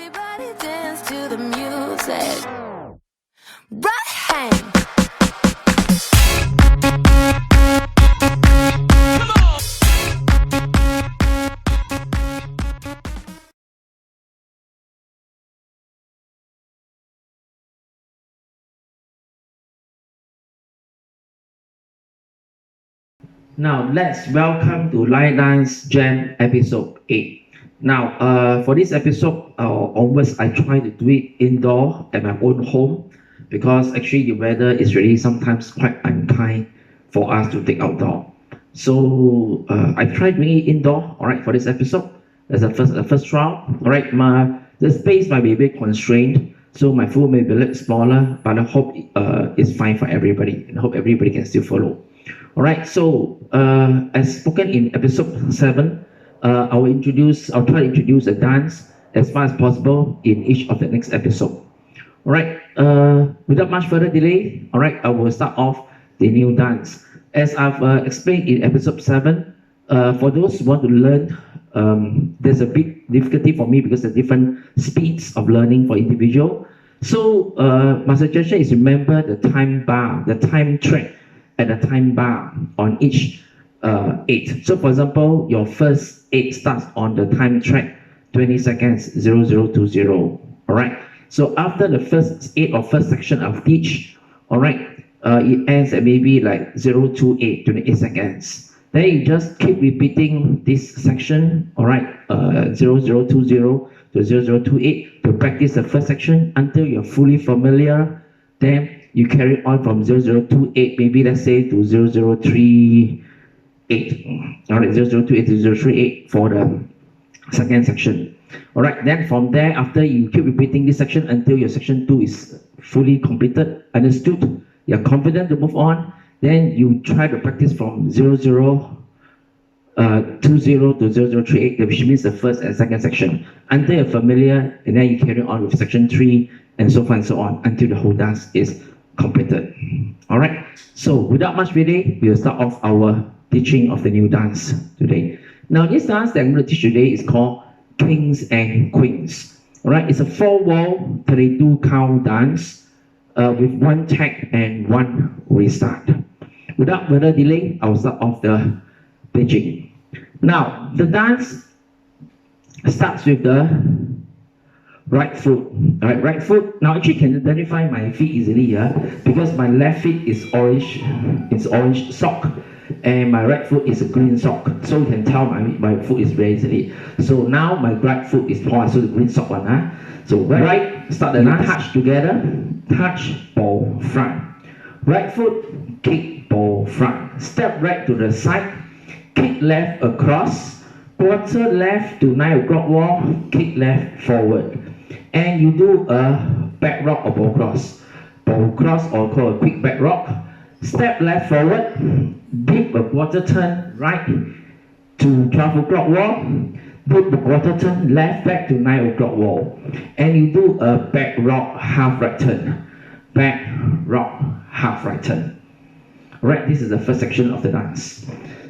Everybody dance to the music. Right hand. Come on. Now let's welcome to Line Dance Jam episode 8. Now, for this episode onwards, I try to do it indoor at my own home because actually the weather is really sometimes quite unkind for us to take outdoor. So I try doing it indoor. All right, for this episode, as the first trial. All right, the space might be a bit constrained, so my food may be a little smaller, but I hope it's fine for everybody, and I hope everybody can still follow. All right, so as spoken in episode 7, I'll try to introduce a dance as far as possible in each of the next episode. All right, without much further delay, all right, I will start off the new dance. As I've explained in episode 7, for those who want to learn, there's a big difficulty for me because of different speeds of learning for individual. So my suggestion is remember the time bar, the time track, and the time bar on each 8. So for example, your first 8 starts on the time track 20 seconds 0020. All right. So after the first 8 or first section of each, all right, it ends at maybe like 028, 28 seconds. Then you just keep repeating this section, all right, 0020 to 0028 to practice the first section until you're fully familiar. Then you carry on from 0028, maybe let's say to 0038. All right, 0028 to 0038 for the second section. All right, then from there, after you keep repeating this section until your section 2 is fully completed, understood, you're confident to move on, then you try to practice from 0020 to 0038, which means the first and second section, until you're familiar, and then you carry on with section 3, and so far and so on, until the whole dance is completed. All right, so without much delay, we will start off our teaching of the new dance today. Now, this dance that I'm going to teach today is called Kings and Queens. All right, it's a 4-wall 32 count dance with 1 tag and 1 restart. Without further delay, I will start off the teaching. Now, the dance starts with the right foot. All right, right foot. Now, actually, you can identify my feet easily here because my left foot is orange. It's orange sock, and my right foot is a green sock. So you can tell my foot is very easily. So now my right foot is pointed, so the green sock one. So right, start the dance. Touch together. Touch, ball, front. Right foot, kick, ball, front. Step right to the side. Kick left across. Quarter left to 9 o'clock wall. Kick left forward. And you do a back rock or ball cross. Ball cross or called a quick back rock. Step left forward. Dip a quarter turn right to 12 o'clock wall. Dip the quarter turn left back to 9 o'clock wall. And you do a back rock half right turn. Back rock half right turn. Right, this is the first section of the dance.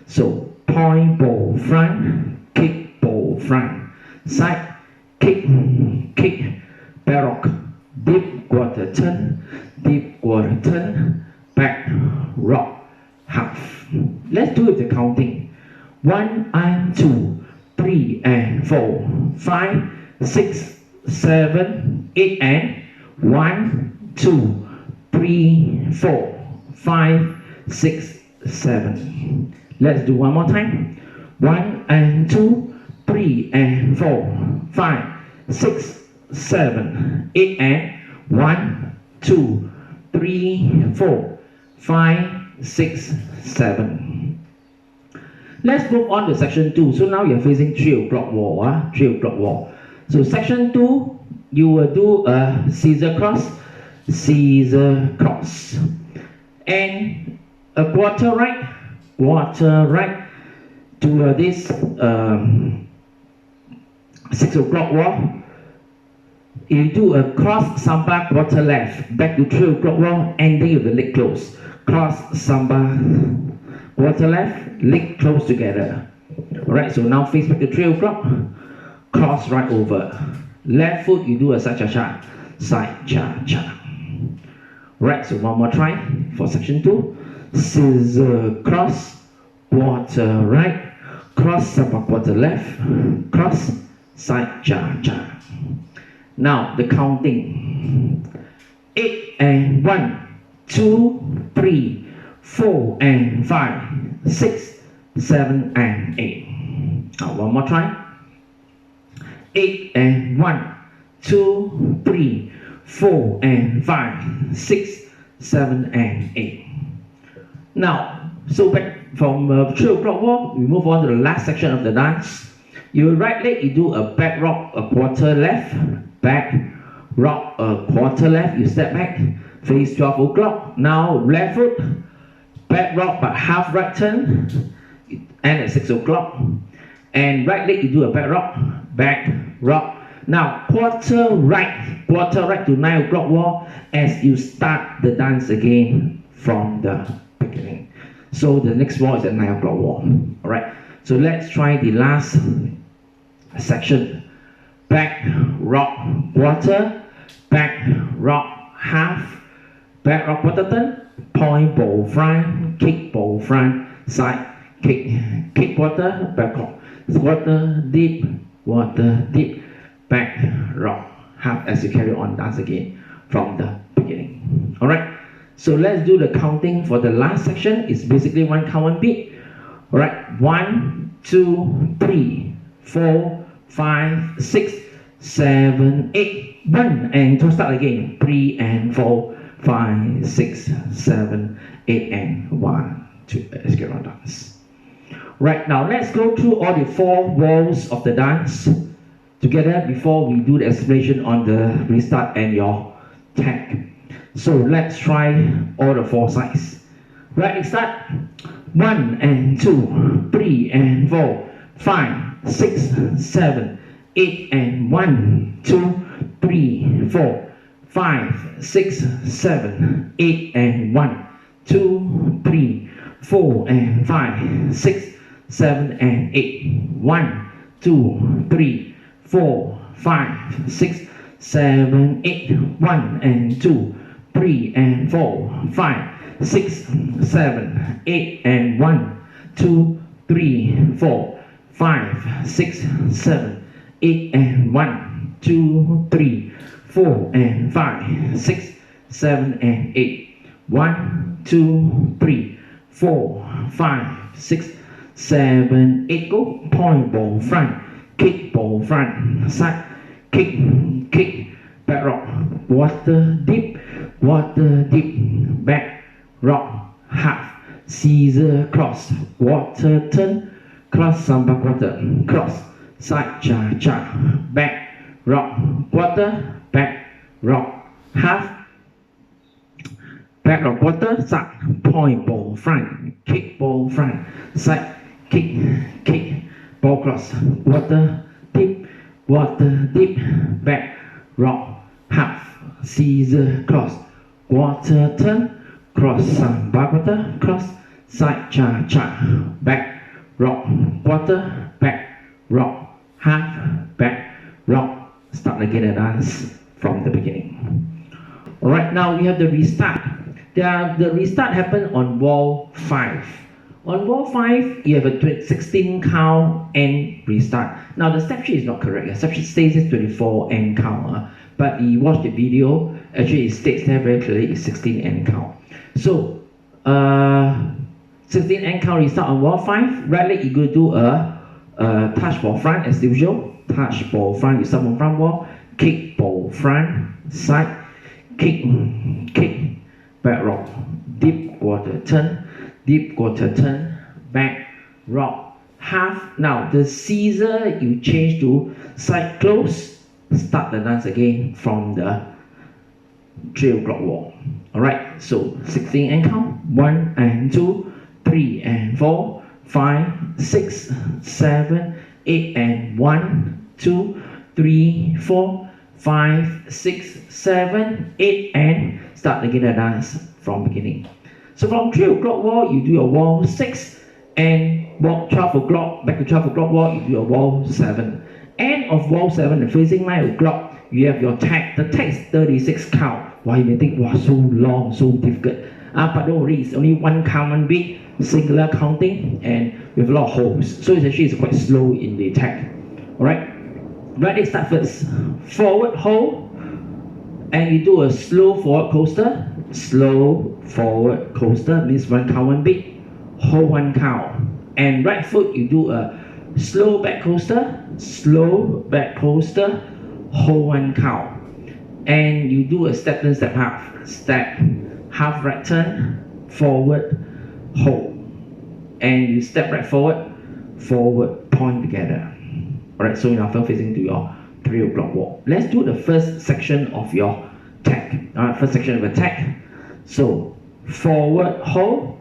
So point, ball, front, kick, ball, front, side, kick, back rock, dip, quarter turn, back rock half. Let's do it the counting. 1 and 2, 3 and 4, 5, 6, 7, 8 and 1, 2, 3, 4, 5, 6, 7. Let's do one more time. 1 and 2, 3 and 4, 5, 6, 7, 8 and 1, 2, 3, 4, 5, 6, 7. Let's move on to section 2. So now you're facing 3 o'clock wall. 3 o'clock wall. So section 2, you will do a scissor cross, and a quarter right to this 6 o'clock wall. You do a cross samba quarter left back to 3 o'clock wall, ending with the leg close. Cross samba quarter left, leg close together. Alright, so now face back to 3 o'clock, cross right over, Left foot, you do a side cha-cha. Side cha-cha. Right, so one more try for section 2. Scissor cross, quarter right, cross up a quarter left, cross, side cha-cha. Now the counting. 8 and 1, 2, 3, 4 and 5, 6, 7 and 8. Now one more try. 8 and 1, 2, 3, 4 and 5, 6, 7 and 8. Now, so back from 3 o'clock walk, we move on to the last section of the dance. Your right leg, you do a back rock, a quarter left, back rock, a quarter left, you step back, face 12 o'clock. Now left foot, back rock but half right turn, and at 6 o'clock. And right leg, you do a back rock. Now quarter right to 9 o'clock walk as you start the dance again from the beginning. So the next walk is at 9 o'clock walk. Alright, so let's try the last section. Back rock quarter, back rock half, back rock quarter turn, point bow front, kick bow front, side kick quarter, back rock, quarter dip, back rock half as you carry on dance again from the beginning. Alright, so let's do the counting for the last section. It's basically one count, one beat. Alright, 1, 2, 3, 4, 5, 6, 7, 8, 1 and 2, start again. 3 and 4, 5, 6, 7, 8 and 1, 2. Let's get on dance. Right, now let's go through all the 4 walls of the dance together before we do the explanation on the restart and your tag. So let's try all the 4 sides. Right, start. 1 and 2, 3 and 4, 5, 6, 7, 8 and 1, 2, 3, 4, 5, 6, 7, 8 and 1, 2, 3, 4 and 5, 6, 7 and 8. 1, 2, 3, 4, 5, 6, 7, 8. 1 and 2, 3 and 4, 5, 6, 7, 8 and 1, 2, 3, 4, 5, 6, 7, 8 and 1, 2, 3, 4 and 5, 6, 7 and 8. 1, 2, 3, 4, 5, 6, 7, 8. Go. Point bow front, kick bow front, side kick, back rock, water dip, back rock half, scissor cross, water turn, cross samba quarter, cross, side cha-cha, back rock quarter, back rock half, back rock quarter, side, point bow front, kick bow front, side kick, ball cross, water dip, back rock half, scissor cross, water turn, cross samba quarter, cross, side cha-cha, back rock quarter, back rock half, back rock. Start again the dance from the beginning. Alright, now we have the restart. The restart happened on wall 5. On wall 5, you have a 16 count and restart. Now the step sheet is not correct. The step sheet states it's 24 and count. But you watch the video, actually it states there very clearly it's 16 and count. So 16 and count restart on wall 5. Right leg you go do a touch ball front as usual. Touch ball front, you start on front wall. Kick ball front, side, kick, back rock, dip quarter turn, back rock half. Now the scissor you change to side close. Start the dance again from the 3 o'clock wall. Alright, so 16 and count. 1 and 2, 3 and 4, 5, 6, 7, 8 and 1, 2, 3, 4, 5, 6, 7, 8 and start again the dance from beginning. So from 3 o'clock wall, you do your wall 6 and walk 12 o'clock, back to 12 o'clock wall, you do your wall 7 end of wall 7 and facing 9 o'clock, you have your tag. The tag is 36 count. Wow, you may think, wow, so long, so difficult. But don't worry, it's only one count, one beat, singular counting, and with a lot of holes. So it's actually quite slow in the tag. Alright? Right, let's start first. Forward hold, and you do a slow forward coaster. Slow forward coaster means one count, one beat, hold one count. And right foot, you do a slow back coaster, hold one count. And you do a step turn, step half right turn, forward, hold. And you step right forward, point together. Alright, so you're now facing to your 3 o'clock walk. Let's do the first section of your tag. Alright, first section of the tag. So, forward hold,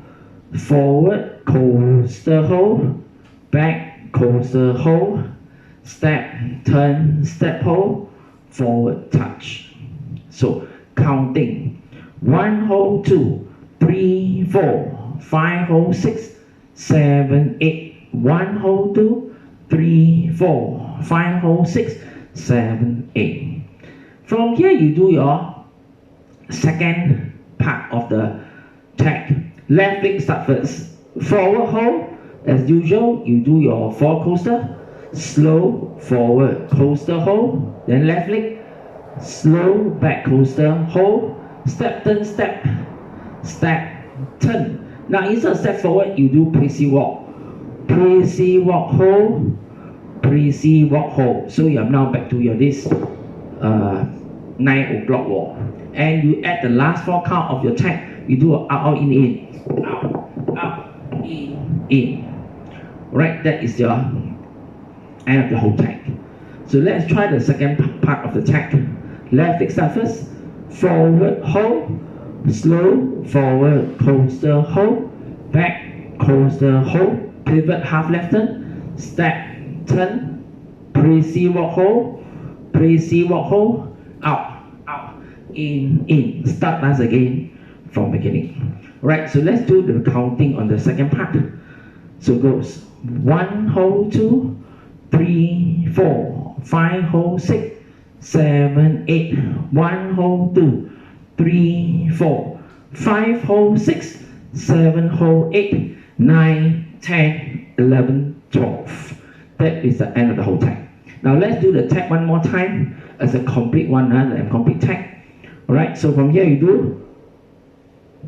forward coaster hold, back coaster hold, step, turn, step hold, forward touch. So, counting. 1 hold, 2, 3, 4, 5 hold, 6, 7, 8. 1 hold, 2, 3, 4, 5 hold, 6, 7, 8. From here, you do your second part of the tag. Left leg start first. Forward hold, as usual, you do your forward coaster, slow forward coaster hold, then left leg, slow back coaster hold, step turn, step turn. Now instead of step forward, you do pre-C walk. Pre-C walk hold, pre-C walk hold. So you are now back to your this 9 o'clock walk. And you add the last 4 count of your tag. You do a out, in, out, in. Right, that is your end of the whole tag. So let's try the second part of the tag. Left leg start first. Forward hold, slow forward coaster hold, back coaster hold, pivot half left turn, step turn, pre-C walk hold, out, in. Start once again from beginning. Right, so let's do the counting on the second part. So it goes 1 hold, 2, 3, 4, 5 hold, 6, 7, 8. 1 hold, 2, 3, 4, 5 hold, 6, 7 hold, 8, 9, 10, 11, 12. That is the end of the whole tag. Now let's do the tag one more time as a complete one, and complete tag. Alright, so from here you do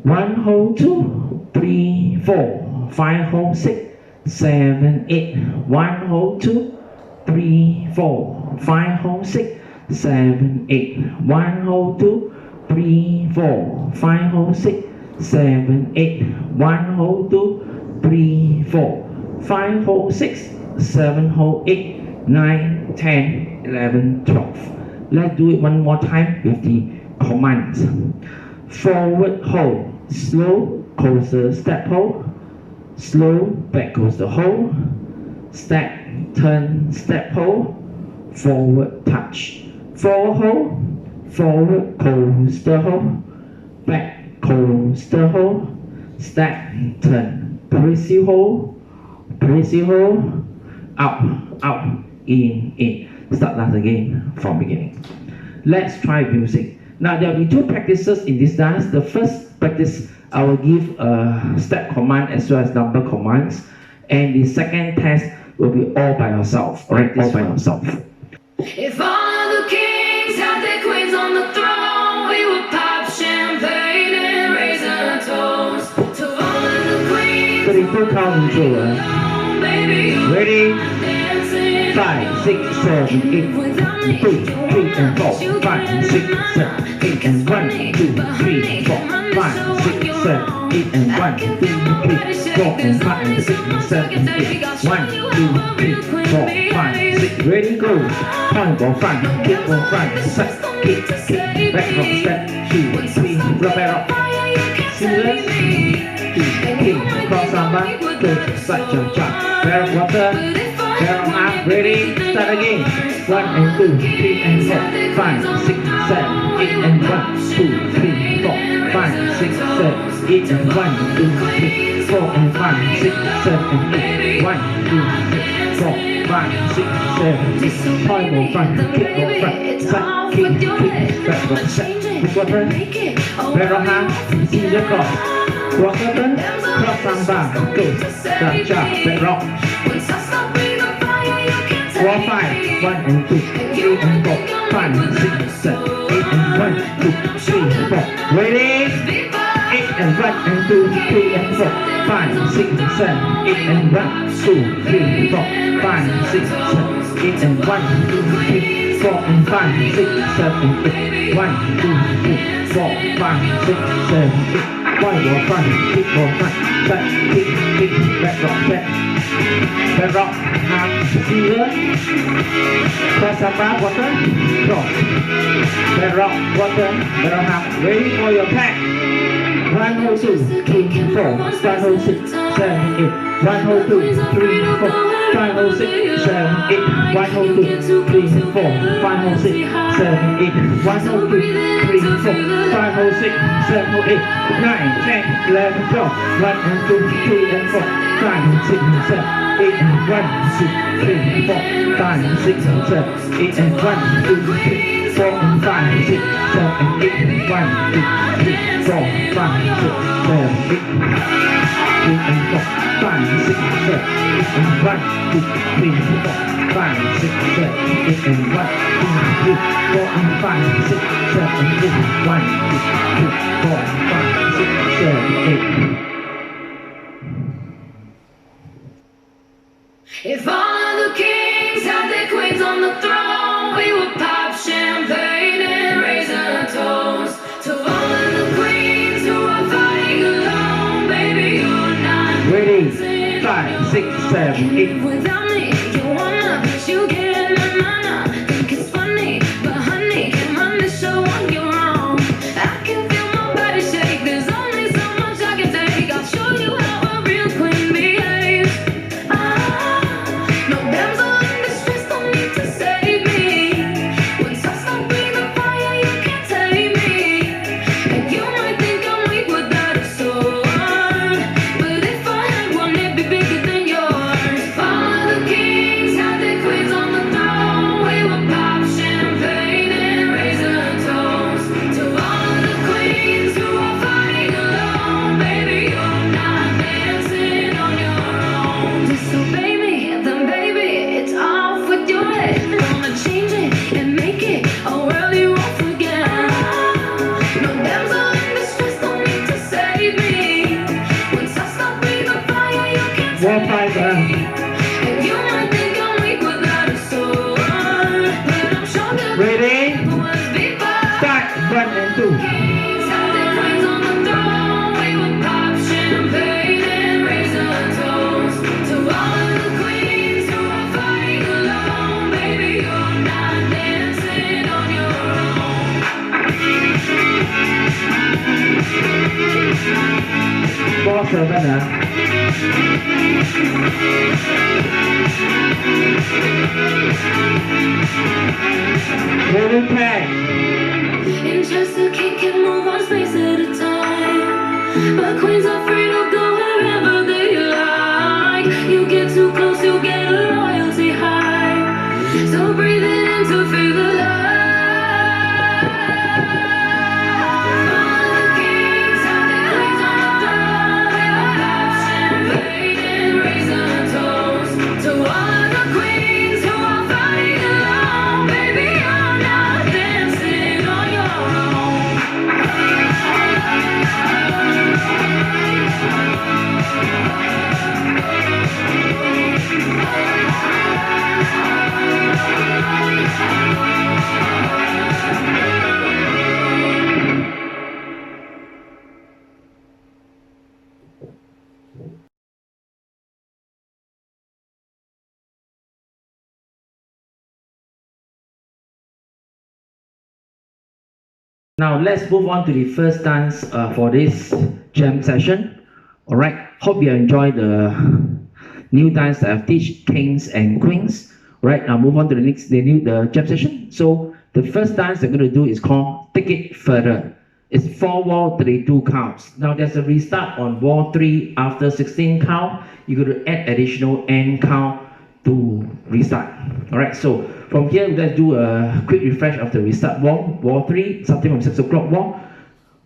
1 hold, 2, 3, 4, 5 hold, 6, 7, 8. 1 hold, 2, 3, 4, 5 hold, 6, 7, 8. 1 hold, 2, 3, 4, 5 hold, 6, 7, 8. 1 hold, 2, 3, 4, 5 hold, 6, 7 hold, 8, 9, 10, 11, 12. Let's do it one more time with the commands. Forward hold, slow coaster step hold, slow back coaster hold, step turn step hold, forward touch. Forward hold, forward coaster hold, back coaster hold, step turn, pre-C hold, out, in. Start once again from beginning. Let's try music. Now there will be 2 practices in this dance. The first practice, I will give a step command as well as number commands. And the second test will be all by yourself. Alright, all by yourself. If all the kings had their queens on the throne, we would pop champagne and raise our toast to all of the queens. 32 count intro. Ready? 5, 6, 7, 8, 2, 3 and 4, 5, 6, 7, 8 and 1, 2, 3, 4, 5, 6, 7, 8 and 1, 2, 3, 4 and 5, 6, 7, 8, 1, 2, 3, 4, 5, 6. Ready, go. Point for front, kick for front, side, kick, back from step, 2, 3, flip it up. Scissors, 2, kick, cross armbar, go, side, jump, barrel water. Barrel arm, ready, start again. 1 and 2, 3 and 4, 5, 6, 7, 8 and 1, 2, 3, 4, 5, 6, 7, 8 and 1, 2, 3, 4 and 5, 6, 7 and 8. 1, 2, 3, 4, 5, 6, 7, 8. Point more front, kick more front, side kick, back rock, set. Big quarter, back rock half, scissor cross. Quarter turn, cross arm bar, go, jump, back rock. 4, 5, 1 and 2, 3 and 4, 5, 6, 7, 8 and 1, 2, 3, 4. Ready? 8 and 1 and 2, 3 and 4, 5, 6, 7, 8 and 1, 2, 3, 4, 5, 6, 7, 8 and 1, 2, 3, 4 and 5, 6, 7, 8. 1, 2, 3, 4, 5, 6, 7, 8. Point more front, kick more front, side kick, back rock, back rock, half, scissor, cross up bar, quarter, cross, back rock, quarter, back rock half, ready for your pack. 1 hold 2, 3, 4, 5 hold 6, 7, 8. 1 hold 2, 3, 4, 5 hold 6, 7, 8. 1 hold 2, 3, 4, 5 hold 6, 7, 8. 1 hold 2, 3, 4, 5 hold 6, 7, hold 8. 9, 10, 11, 12. 1 and 2, 3 and 4, 5, 6, 7, 8 and 1, 2, 3, 4, 5, 6, 7, 8 and 1, 2, 3, 4 and 5, 6, 7, 8. 1, 2, 3, 4, 5, 6, 7, 8. 3 and 4, 5, 6, 7, 8 and 1, 2, 3, 4, 5, 6, 7, 8 and 1, 2, 3, 4 and 5, 6, 7, 8. 1, 2, 3, 4, 5, 6, 7, 8. If all of the kings had their queens on the throne, we would pop champagne and raise a toast to all of the queens who are fighting alone. Baby, you're not Ready? dancing 5, 6, 7, 8. without me. You wanna, but you get na. Think it's funny, but honey, can't run the show on your own. I can feel my body shake. There's only so much I can take. I'll show you how a real queen behaves. No damsel in distress, don't need to save me. Once I start breathing fire, you can't tame me. And you might think I'm weak without a sword, but if I had one, it'd be bigger than yours. All of the kings had their queens on the throne. We would pop champagne and raise a toast to all of the queens who are fighting alone. Baby, you're not dancing on your own. Disobey me, then baby, it's off with your head. Wanna change it and make it a world you won't forget. No damsel in distress, don't need to save me. Once I start breathing fire, you can't 4, take 5, me. And you might think I'm weak without a sword, but I'm stronger than Ready? I was before. Start. 1 and 2. Kings had their queens on the throne. We would pop champagne and raise a toast to all of the queens who are fighting alone. Baby, you're not dancing on your own. 4, 7, Ready? Tag. In just a king can move one space at a time, but queens are free to go wherever they like. You get too close, you'll get a royalty high. So breathe it in to feel the light. All the kings have their queens on the throne. We will pop champagne and raise a toast to all of the queens who are fighting alone. Baby, you're not dancing on your own. Now let's move on to the first dance for this jam session. Alright, hope you enjoy the new dance that I've teach kings and queens. Right, now move on to the jam session. So the first dance I'm going to do is called Take It Further. It's 4 wall, 32 counts. Now there's a restart on wall 3 after 16 count. You're going to add additional n count to restart. Alright, so from here, let's do a quick refresh of the restart wall. Wall 3, starting from 6 o'clock wall.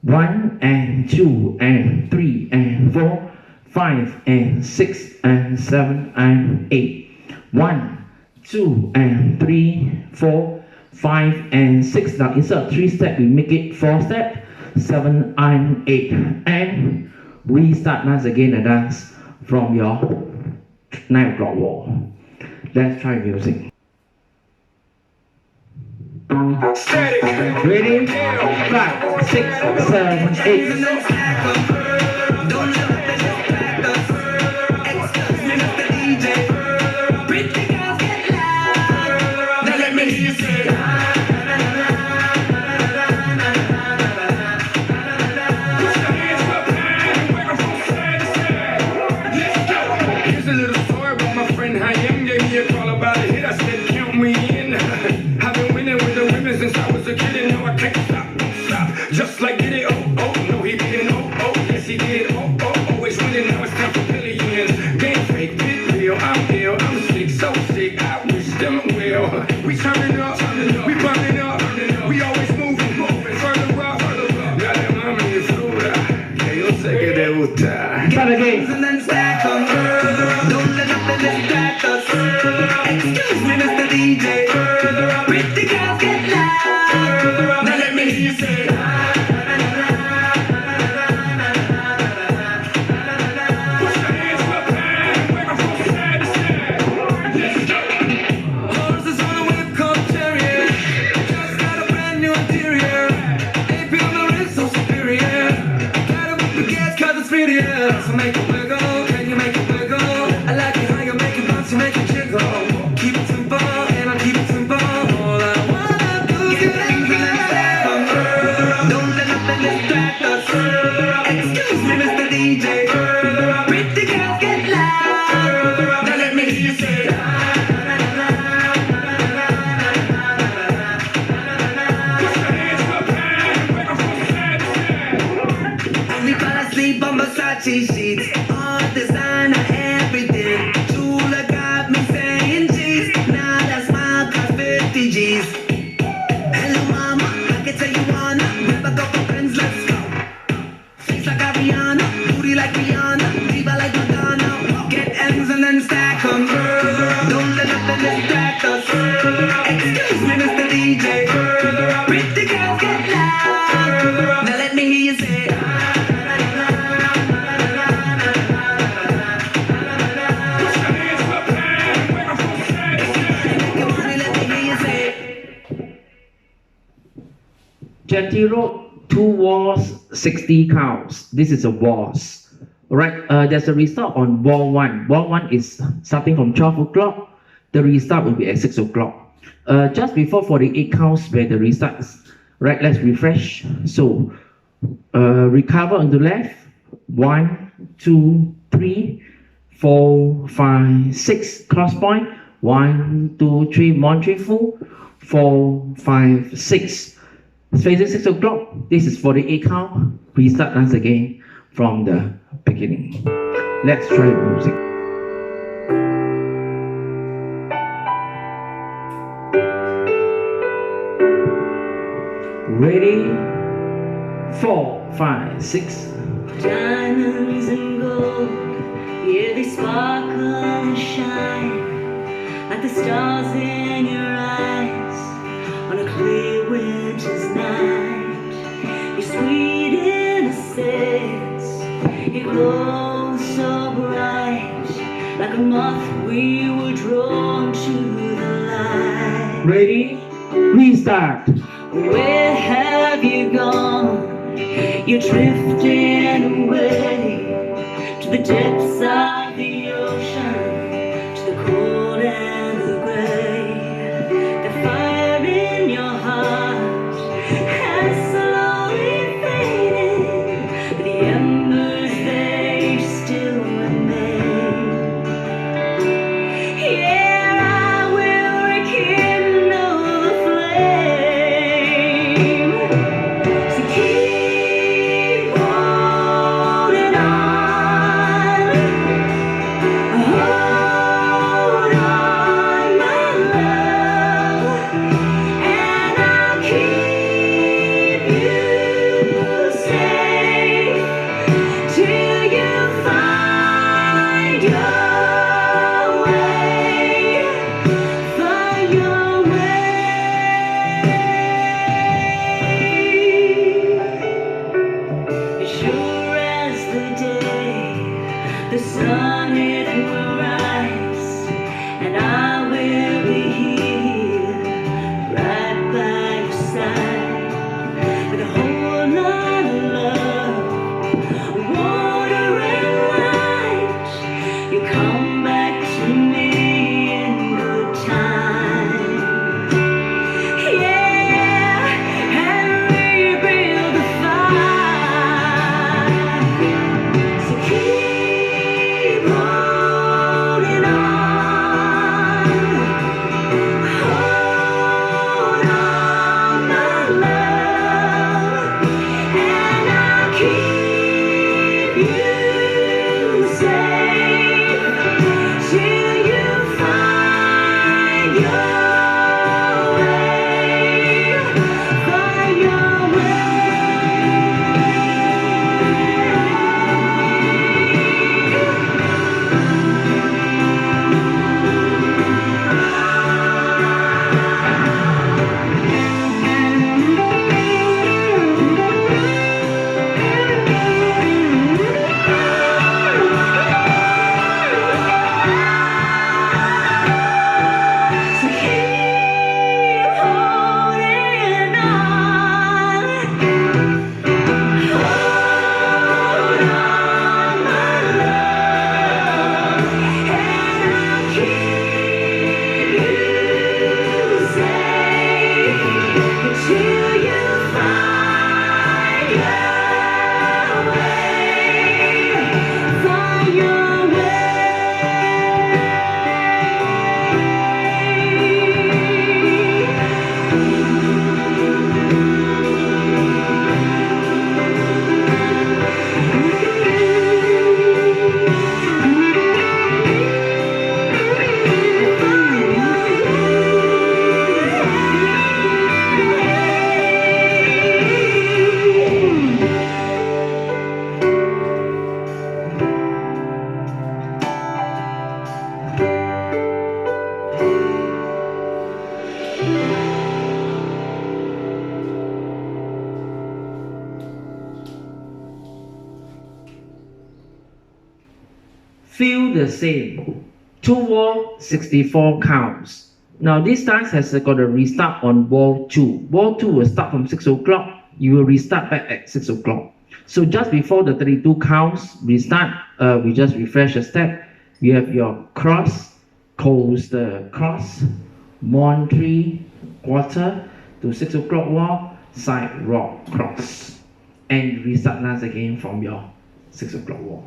1 and 2 and 3 and 4, 5 and 6 and 7 and 8. 1, 2 and 3, 4, 5 and 6. Now instead of 3 steps, we make it 4 steps. 7 and 8. And restart once again the dance from your 9 o'clock wall. Let's try music. Ready? 5, 6, 7, 8. Just like did it, oh, oh, no he didn't, oh, oh, yes he did, oh, oh, always winning, now it's time for billions. Game fake, bit real, I'm ill, I'm sick, so sick, I wish them well. We turning up, we burning up, we always moving, further up, got them mama in the fruta, que yo sé que te gusta. Start again. And then stack 'em, don't let nothing distract us. Excuse me, Mr. DJ, pretty girls get loud. Now let me hear you say. So make it wiggle, can you make it wiggle? I like it how you make it bounce, you make it jiggle. Keep it simple, and I'll keep it simple. All I wanna do is get things and then stack 'em. Don't let nothing distract us. Excuse me, Mr. DJ. Pretty girls get loud. Now let me hear you say. Sleep on Versace sheets, all designer, everything. Chula got me saying G's. Now that's my cost 50 G's. Hello mama, I can tell you wanna rip a couple friends, let's go. Face like Ariana, booty like Rihanna, diva like Madonna. Get M's and then stack 'em. Don't let nothing distract us. Excuse me, Mr. DJ. Pretty girls get loud. Now let me hear you say. Jetty Road, 2 walls, 60 counts. This is a walls. Alright, there's a restart on wall 1. Wall 1 is starting from 12 o'clock. The restart will be at 6 o'clock. Just before 48 counts where the restart is. Right, let's refresh. So, recover on the left. 1, 2, 3, 4, 5, 6. Cross point. 1, 2, 3. Montre full. 4, 5, 6. Facing 6 o'clock, this is 48 count. Restart once again from the beginning. Let's try music. Ready? 4, 5, 6. Diamonds and gold, yeah, they sparkle and shine like the stars in your eyes on a clear winter's night. Your sweet innocence, it glows so bright, like a moth we were drawn to the light. Ready? Restart. Where have you gone? You're drifting away to the depths of the ocean, to the cold and the gray. The fire in your heart has slowly faded, but the embers, they still remain. Yeah, I will rekindle the flame. So keep feel the same. 2 wall, 64 counts. Now this dance has got a restart on wall 2. Wall 2 will start from 6 o'clock. You will restart back at 6 o'clock. So just before the 32 counts restart, we just refresh a step. You have your cross, coaster cross, mon 3 quarter to 6 o'clock wall, side rock cross. And restart dance again from your 6 o'clock wall.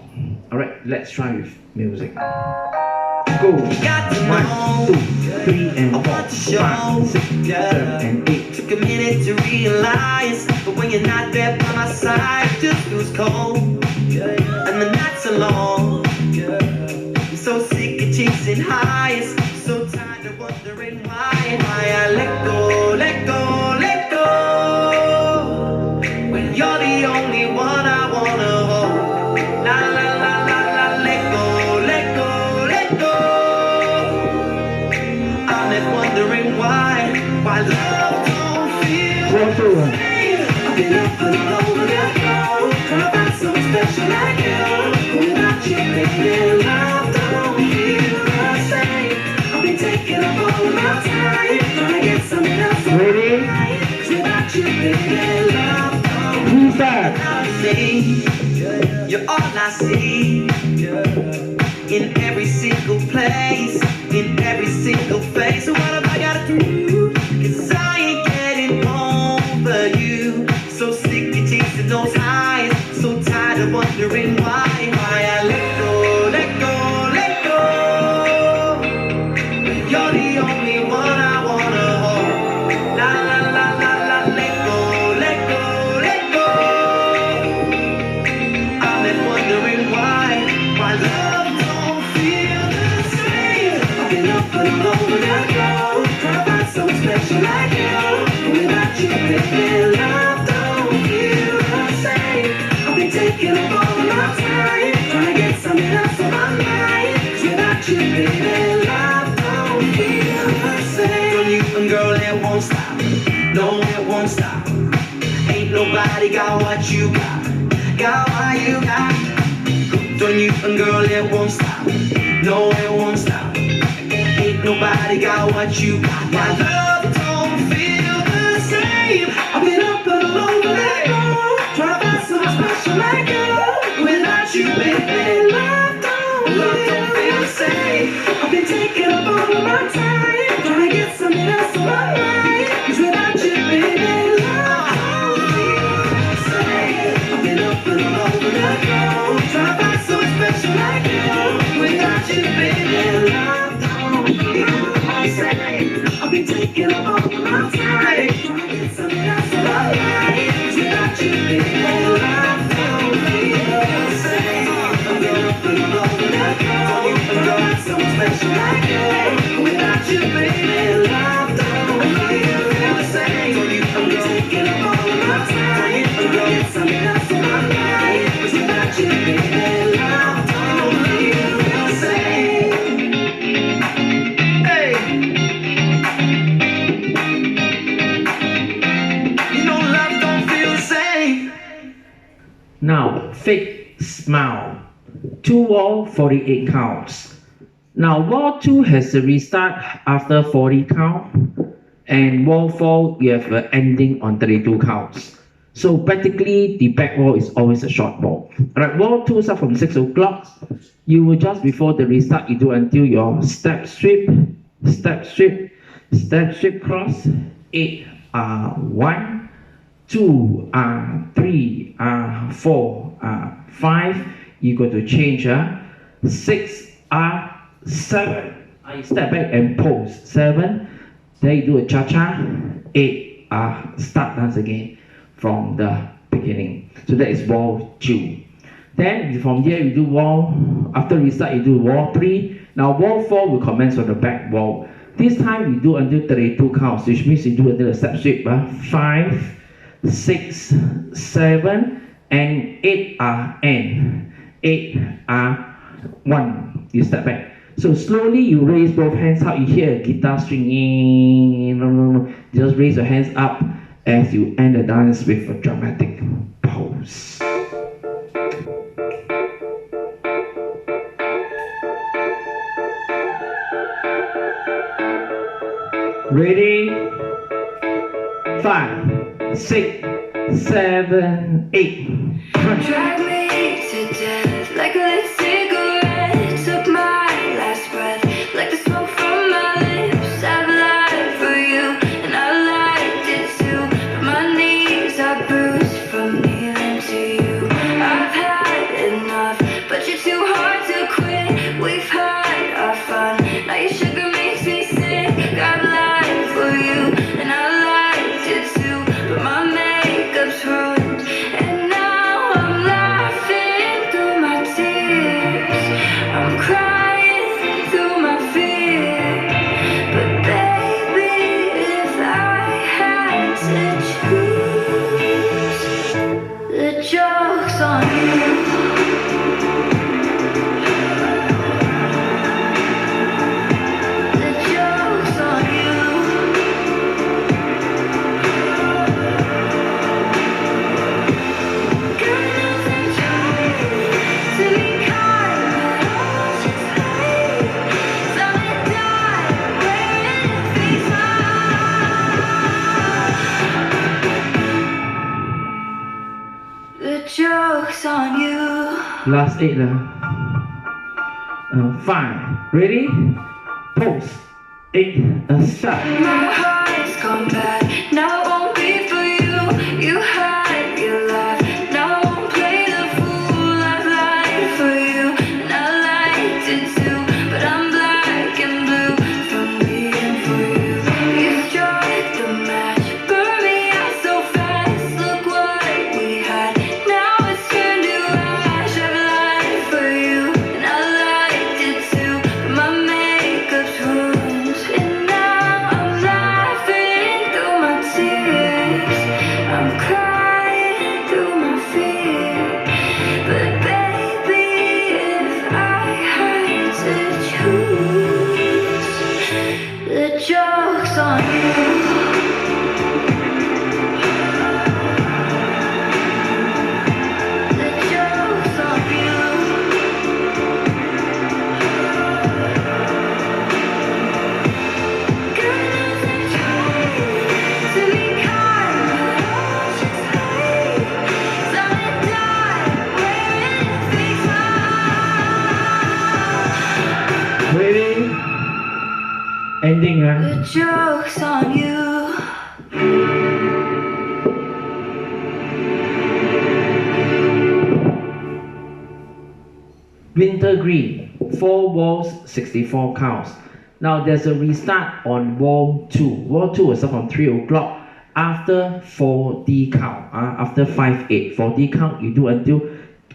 Alright, let's try with music. Go! 1, 2, 3 and 4, 5, 6, 7 and 8. Took a minute to realize, but when you're not there by my side, it just feels cold, and the nights are long. I'm so sick of chasing highs, so tired of wondering why I let go, let go, let go. When you're the only one I wanna hold. La la la la la, let go, let go, let go. I'm left wondering why love don't feel Wall 2. the same. I've been up and all over that road, trying to find someone special like you. Without you, baby, love don't feel the same. I've been taking up all of my time, trying to get something else on Ready? my mind. 'Cause without you, baby, love don't Who's that? see. You're all I see. In every single place, in every single face. So what have I gotta do? 'Cause I ain't getting over you. So sick of chasing those highs, so tired of wondering why I let go, let go, let go. You're the only one I wanna hold. La la la la la, let go, let go, let go. I'm left wondering why love don't feel the same. I've been up and all over that road, trying to find someone special like you. Without you, baby, love don't feel the same. I've been taking up all of my time, trying to get something else on my mind. 'Cause without you, baby, love don't feel the same. Girl, you and girl, it won't stop. No, it won't stop. Ain't nobody got what you got what you got. Don't you and girl, it won't stop. No, it won't stop. Ain't nobody got what you got. My love don't feel the same. I've been up and all over that road, trying to find someone special like you. Without you, baby, love don't feel the same. I've been taking up all of my time, trying to get something else on my mind. 'Cause without you, baby, love don't feel the same. I've been up and all over that road, trying to find someone special like you. Without you, baby, love don't feel the same. I've been taking up all of my time, trying to get something else on my mind. 'Cause without you, baby, love don't feel the same. I've been up and all over that road, trying to find someone special like you. Without you, baby, love don't feel the same. I've been taking up all of my time, trying to get something else on my mind. 'Cause without you, baby, love don't feel the same. Hey, you know love don't feel the same. Now, fake smile. 2 wall, 48 counts. Now, wall 2 has a restart after 40 count, and wall 4, you have an ending on 32 counts. So practically, the back wall is always a short wall. Alright, wall 2 start from 6 o'clock. You will just before the restart, you do until your step sweep, step sweep, step sweep cross. 8 1, 2 3 4 5. You got to change 6 7. You step back and pose 7. Then you do a cha-cha. 8 start dance again from the beginning. So that is wall 2. Then from here you do wall. After restart you do wall 3. Now wall 4 will commence on the back wall. This time you do until 32 counts, which means you do until the step sweep. 5, 6, 7, and 8 end. 8 1. You step back. So slowly you raise both hands up. You hear a guitar string. No. Just raise your hands up as you end the dance with a dramatic pose. Ready? 5, 6, 7, 8. Drag me to death like a lit cigarette. Took my last breath like the smoke from my lips. I've lied for you and I liked it too, but my knees are bruised from kneeling to you. I've had enough, but you're too hard to quit. We've had our fun, now your sugar makes me sick. I've lied for you and I liked it too, but my makeup's ruined. And now I'm laughing through my tears, I'm crying through my fear. But baby, if I had to choose, the joke's on you. The joke's on you. Girl, nothing trying to be kind, but all she's playing is I'm gonna die wearing a face mask. The joke's on you. Last 8 lah. 5. Ready? Pose. 8. Start. My heart's come back, now it won't be for you. You had your laugh, now I won't play the fool. I've lied for you, and I liked it too, but I'm black and blue from being for you. You struck the match, burned me out so fast. Look what we had, now it's turned to ash. I've lied for you, and I liked it too, but my makeup's ruined. And now I'm laughing through my tears, I'm crying through my fear. But baby, if I had to choose, the joke's on you. The joke's on you. Girl, nothing trying to be kind, but all she's playing is I'm gonna die wearing a face mask. Ready? Ending ah. The joke's on you. Winter green, 4 walls, 64 counts. Now there's a restart on wall 2. Wall 2 will start from 3 o'clock after 4D count. After 5, 8. 4D count, you do until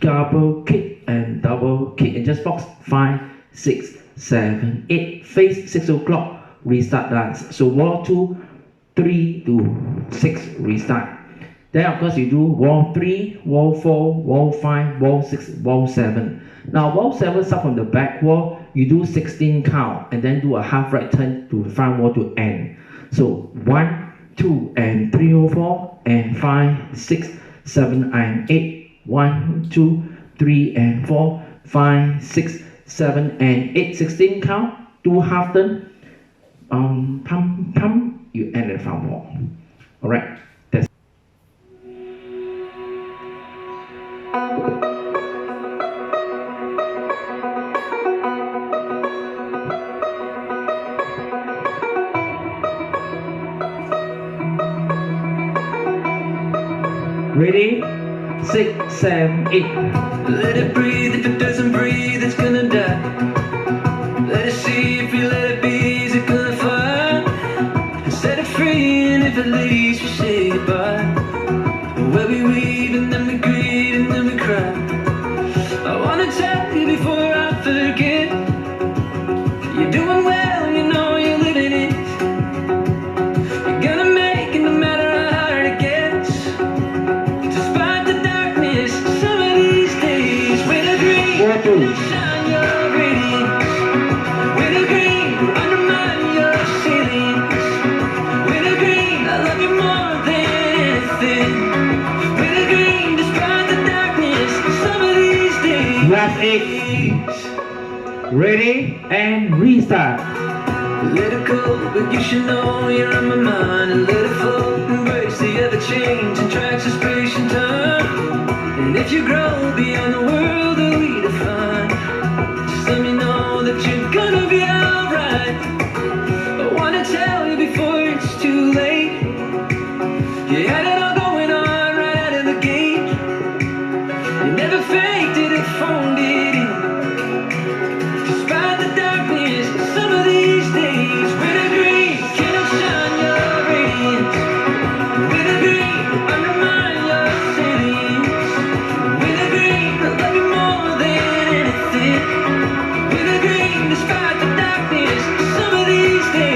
double kick and double kick. And just box 5, 6, 7, 8. Face 6 o'clock, restart dance. So wall 2, 3 to 6 restart. Then of course you do wall 3, wall 4, wall 5, wall 6, wall 7. Now wall 7 start from the back wall, you do 16 count and then do a half right turn to the front wall to end. So 1, 2 and 3, 4 and 5, 6, 7 and 8. 1, 2, 3 and 4, 5, 6, 7 and 8. 16 count, do half turn. Pum pum, you end the front wall. Alright. Ready? 6, 7, 8. Let it breathe, if it doesn't breathe, it's gonna die. Let it see, if you let it be, is it gonna fly? Set it free, and if it leaves, we say goodbye. Where we weave, and then we grieve, and then we cry. I wanna tell you before I forget, you're doing well, you know you're living it. You're gonna make it no matter how hard it gets. Despite the darkness, some of these days, with a green, shine your radiance. With a green, undermine your ceilings. With a green, I love you more than anything. With a green, despite the darkness, some of these days. Last 8. Ready and restart. Let it go, but you should know you're on my mind. And let it flow, embrace the ever changing tracks of space and time. And if you grow beyond the world that we define, just let me know that you're gonna be alright. I wanna tell you before it's too late. You had it all going on right out of the gate. You never faked it or phoned it in. Despite the darkness, some of these days, with a green, can outshine your radiance. With a green, undermine your salience. With a green, I love you more than anything. With a green, despite the darkness, some of these days.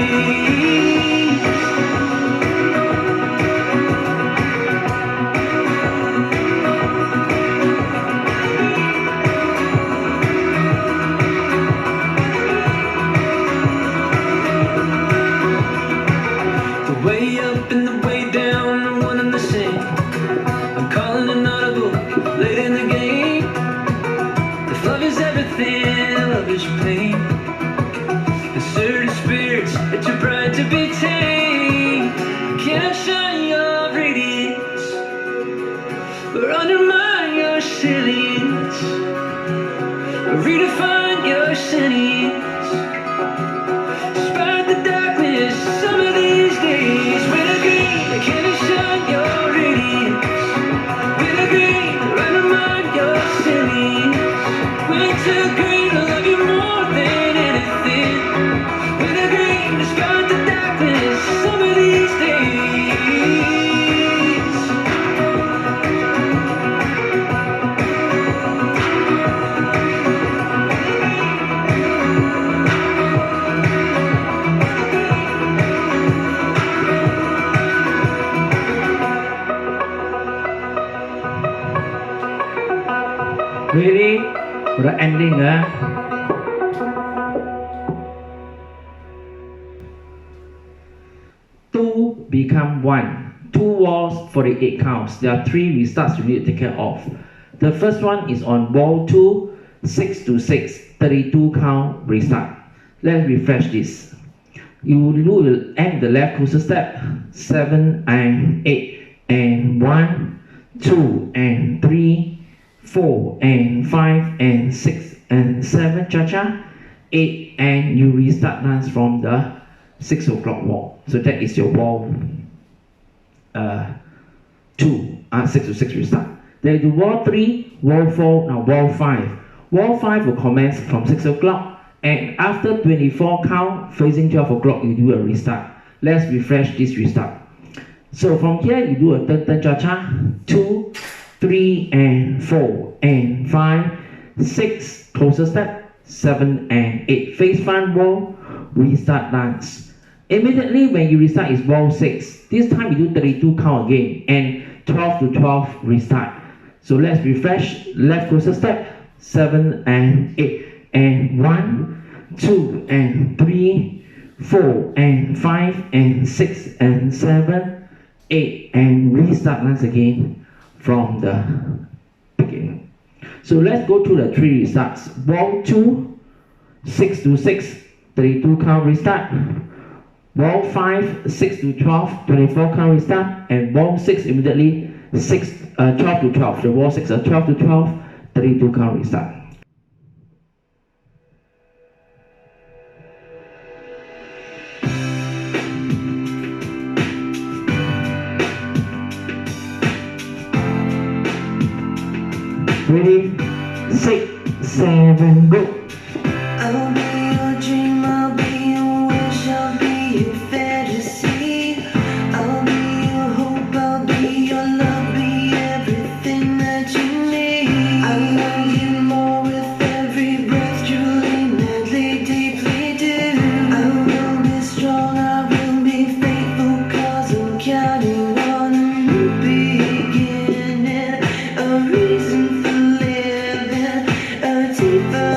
The way up and the way down are one and the same. I'm calling an audible, late in the game. If love is everything, love is pain. And certain spirits that too bright to be tamed. Can't shine your radiance or undermine your salience, or redefine your sentience. Despite the darkness, some of these days, with a green, can you shine your radiance? With a green, undermine your salience. With a green, I love you more than anything. With a green, despite the darkness, some of these days. Ready for the ending, Two become one. 2 walls, 48 counts. There are 3 restarts you need to take care of. The first one is on wall 2, 6 to 6, 32 count restart. Let's refresh this. You will end the left cruiser step, 7 and 8, and 1, 2 and 3, 4 and 5 and 6 and 7 cha-cha, 8, and you restart dance from the 6 o'clock wall. So that is your wall 2, 6 to 6 restart. Then you do wall 3, wall 4, now wall 5. Wall 5 will commence from 6 o'clock, and after 24 count facing 12 o'clock you do a restart. Let's refresh this restart. So from here you do a turn cha-cha, 2, 3 and 4 and 5, 6 closer step, 7 and 8 face front wall, restart dance. Immediately when you restart is wall 6. This time you do 32 count again and 12 to 12 restart. So let's refresh, left closer step, 7 and 8 and 1, 2 and 3, 4 and 5 and 6 and 7, 8 and restart once again from the beginning. So let's go through the 3 restarts. Wall 2, 6 to 6, 32 count restart. Wall 5, 6 to 12, 24 count restart. And wall 6 immediately 12 to 12. The wall 6 are 12 to 12, 32 count restart. Ready, 6, 7, go. I'll be your dream, I'll be your wish, I'll be your fantasy. I'll be your hope, I'll be your love, be everything that you need. I love you more with every breath, truly, madly, deeply do. I will be strong, I will be faithful, 'cause I'm counting on a new beginning, a reason for living, a deeper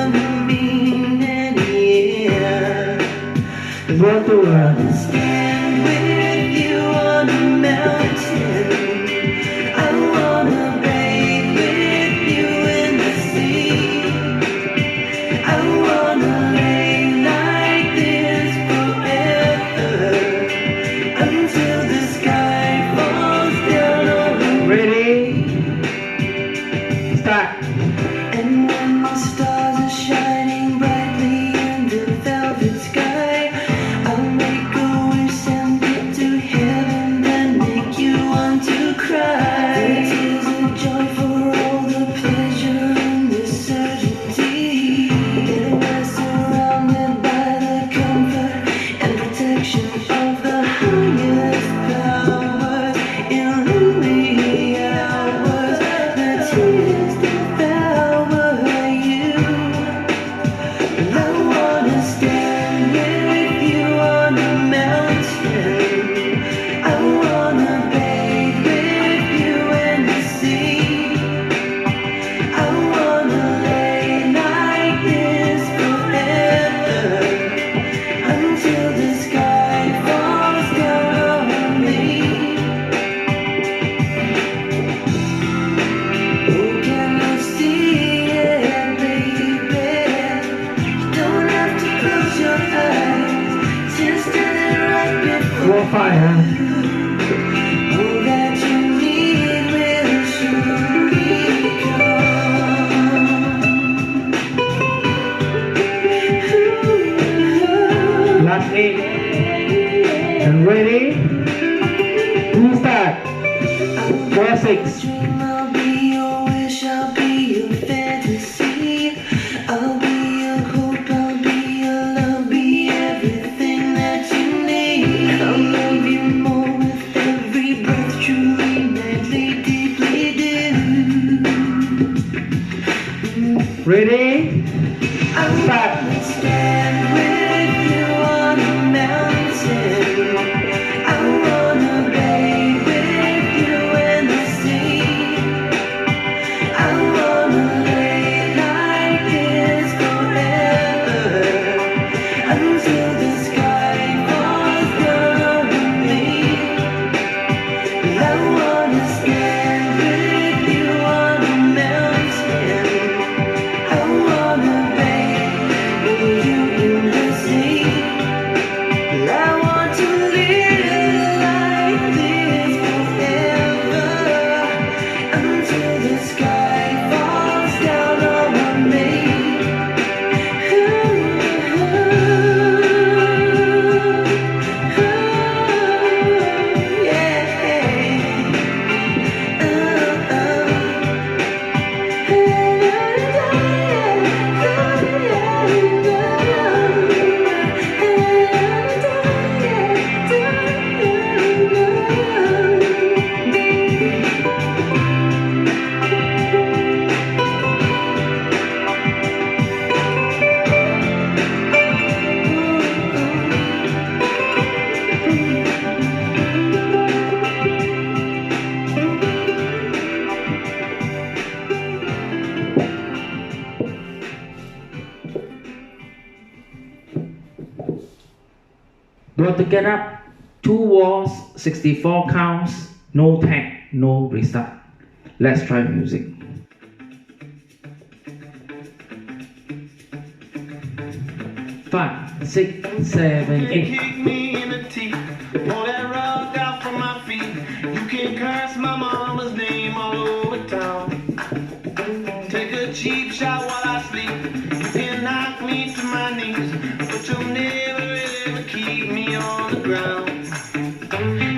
Wall 6. I'll be your wish, I'll be your fantasy. I'll be your hope, I'll be your love, be everything that you need. I'll love you more with every breath, truly, madly, deeply do. Ready? I Start. wanna stand with you on a mountain. I wanna bathe with you in the sea. I wanna lay like this forever until the sky falls down on me. I wanna stand with you on a mountain. I wanna bathe with you in the sea. I want to live like this forever until the sky falls down on me. You want to get up? 2 walls, 64 counts, no tag, no restart. Let's try music. Five, 6, 7, 8. Kick me in the teeth, pull that rug out from my feet. You can curse my mama's name all over town. Take a cheap shot while I sleep. You can knock me to my knees, but you'll never ever keep me on the ground.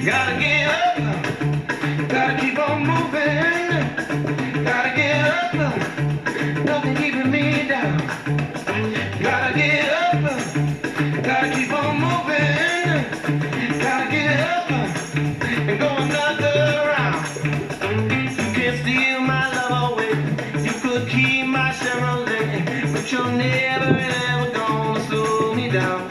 Gotta get up, gotta keep on moving. Gotta get up, nothing keeping me down. Gotta get up, gotta keep on moving. Gotta get up and go another round. You can't steal my love away. You could keep my Chevrolet, but you're never ever gonna slow me down.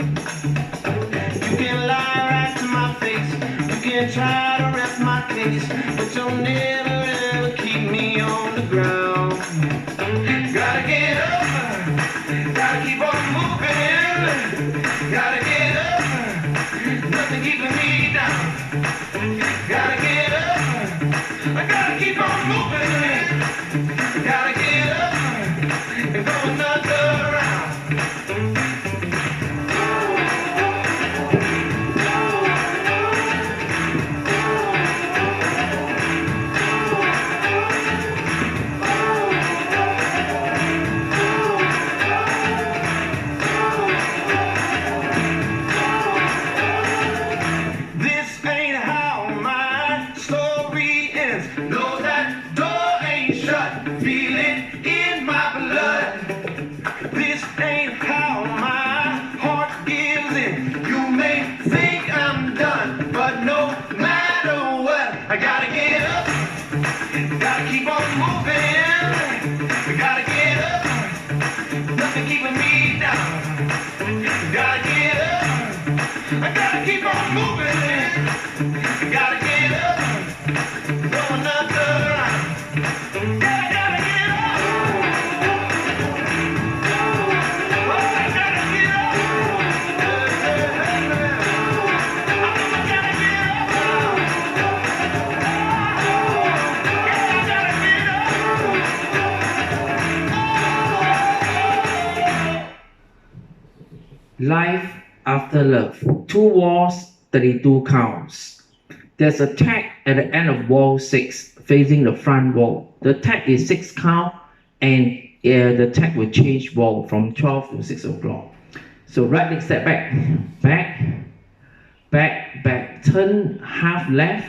You can lie right to my face. You can try to rest my case, but you'll never ever keep me on the ground. Gotta get up, gotta keep on moving. Gotta get up, nothing keeping me down. Gotta get up, I gotta keep on moving. Gotta get up and go another round. This ain't how my story ends. No, that door ain't shut. Feel it in my blood. This ain't how my heart gives in. You may think I'm done, but no matter what, I gotta get up. Gotta keep on moving. Gotta get up. Nothing keeping me down. Gotta get up. I gotta keep on moving. Gotta get up. Go another round. Gotta get up. Oh, I gotta get up. I gotta get up. I gotta get up. Life after love. 2 walls, 32 counts. There's a tag at the end of wall 6 facing the front wall. The tag is 6 count and the tag will change wall from 12 to 6 o'clock. So right leg step back, back, back, back, turn half left,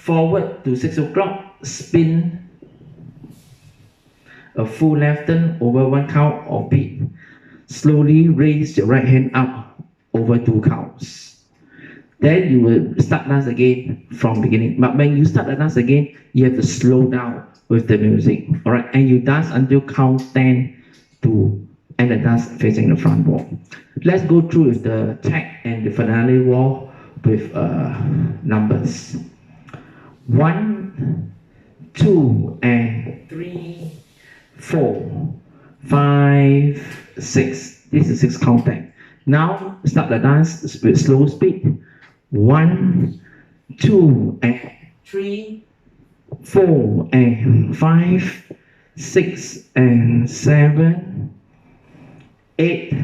Forward to 6 o'clock, spin a full left turn over 1 count of beat. Slowly raise your right hand up over 2 counts. Then you will start dance again from beginning. But when you start the dance again, you have to slow down with the music. Alright, and you dance until count 10 to end the dance facing the front wall. Let's go through with the tag and the finale wall with numbers. 1, 2, and 3, 4, 5, 6. This is 6 count tag. Now start the dance with slow speed. 1, 2, and 3, 4, and 5, 6, and 7, 8,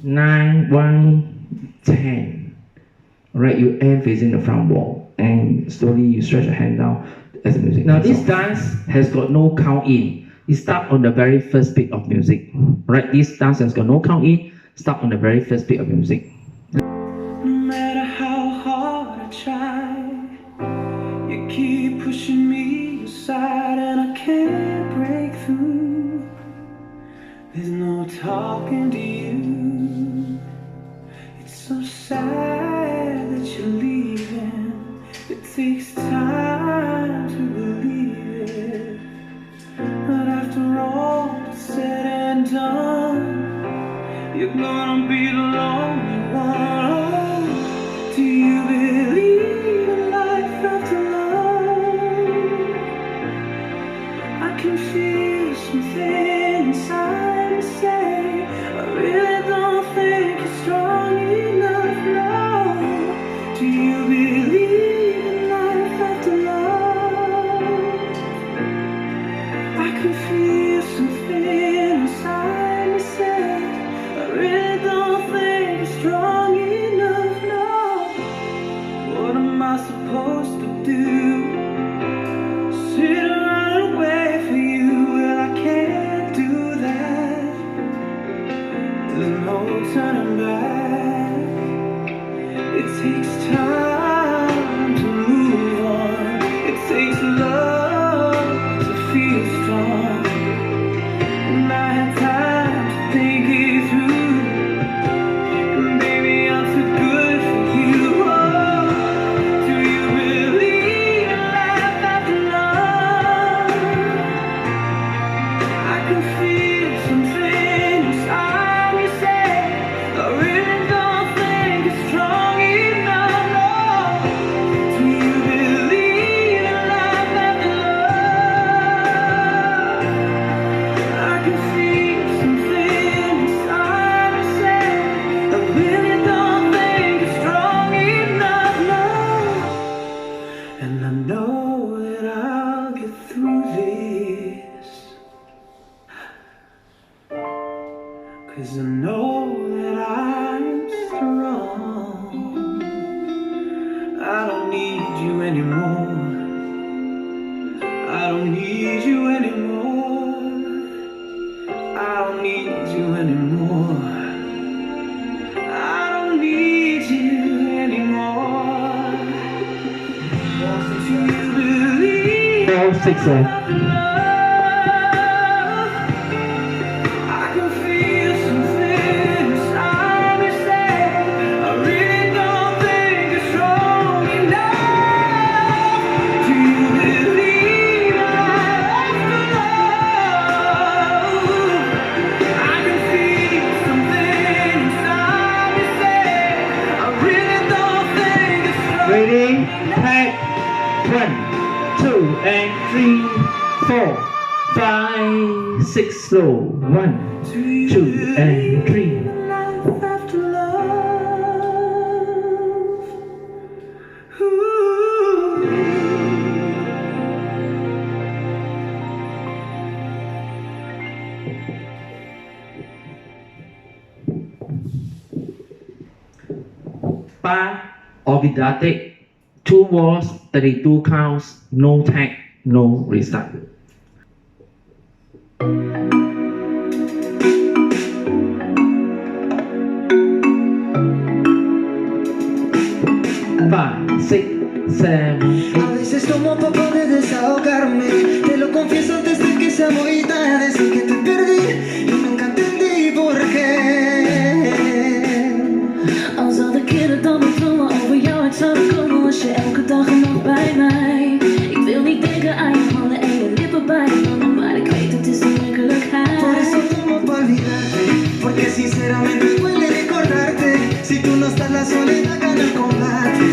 9, 1, 10. Alright, you end facing the front wall and slowly you stretch your hand down as the music. Now this dance has got no count in. You start on the very first beat of music. Right, this dance has got no count in. Start on the very first beat of music. No matter how hard I try, you keep pushing me aside and I can't break through. There's no talking to you. It's so sad that you're leaving. It takes time to believe it. But after all is said and done, you're gonna be the lonely one. Oh, do you believe in life after love? I can feel something inside me say, I really don't think you're strong enough now. Do you believe in life after love? I can feel something inside me say, I really don't think you're strong enough now. What am I supposed to do? Sit around and wait for you? Well, I can't do that. There's no turning back. It takes time to move on. It takes love to feel strong. And I had time to think it through. And baby, I'm too good for you. Oh, do you believe in life after love? I can feel something inside me say, I really don't think it's strong enough, no. Do you believe in life after love? I can feel something inside me say, I really don't think it's strong enough, no. And I know that I'll get through this, 'cause I know that I'm strong. I don't need you anymore. I don't need you anymore. I don't need you anymore. I don't need you anymore. Do you believe 4, 6, in love? I can feel something inside me say, I really don't think it's strong enough. Do you believe in life after love? I can feel something inside me say, I really don't think it's strong. Ready? Tag. 1, 2, and 3, 4, 5, 6. Slow. 1, 2, and 3. Life after love. Ooh. Pa Ovidate. 2 walls, 32 counts, no tag, no restart. Five, 6, 7, 8. tomo poco de desahogarme. Te lo confieso desde que sea muy tarde. Sé que te perdí y nunca entendí por qué. Al zou de keren dan me dromen over jou uit zouden komen, was je elke dag nog bij mij. Ik wil niet denken aan je handen en je lippen bij je handen, maar ik weet het is de Por werkelijkheid. eso tomo pa' olvidarte, porque sinceramente duele recordarte. Si tú no estás la soledad gana el combate.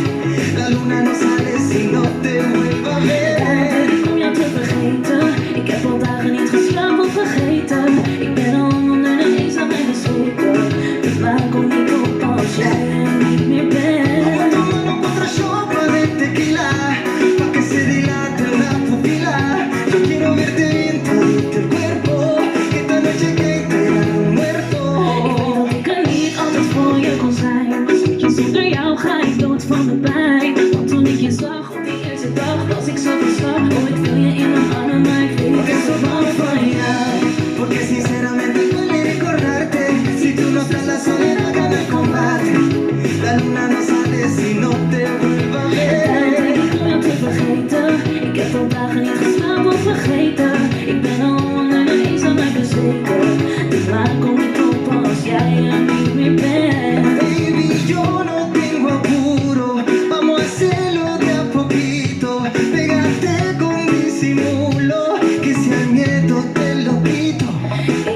La luna no sale si no te vuelva a ver. Ik om jou te vergeten, ik heb al dagen niet geslapen of vergeten. Ik ben al onder de eens aan mij bezweken. De maan komt niet op als jij er niet meer bent. Tomamos otra chopa de tequila, pa' que se dilate la pupila. Yo quiero verte bien todito el cuerpo, que esta noche que te dan muerto. Ik weet dat ik er niet altijd voor je kon zijn, maar schatje, zonder jou ga ik dood van de pijn. Want toen ik je zag op die eerste dag, was ik zo verslaafd. Oh, ik wil je in mijn armen, maar ik weet Por het eso zo bang vamos van a jou. porque sinceramente duele recordarte. Si tú no estás la soledad gana el combate. La luna no sale si no te vuelva a Daarom ver. denk ik om jou te vergeten. Ik heb al dagen niet geslapen of vergeten. Ik ben al onder de eens aan mij bezweken. De maan komt niet op als jij er niet meer bent. Baby, yo no tengo apuro, vamos a hacerlo de a poquito. Pégate con disimulo, que si al miedo te lo quito.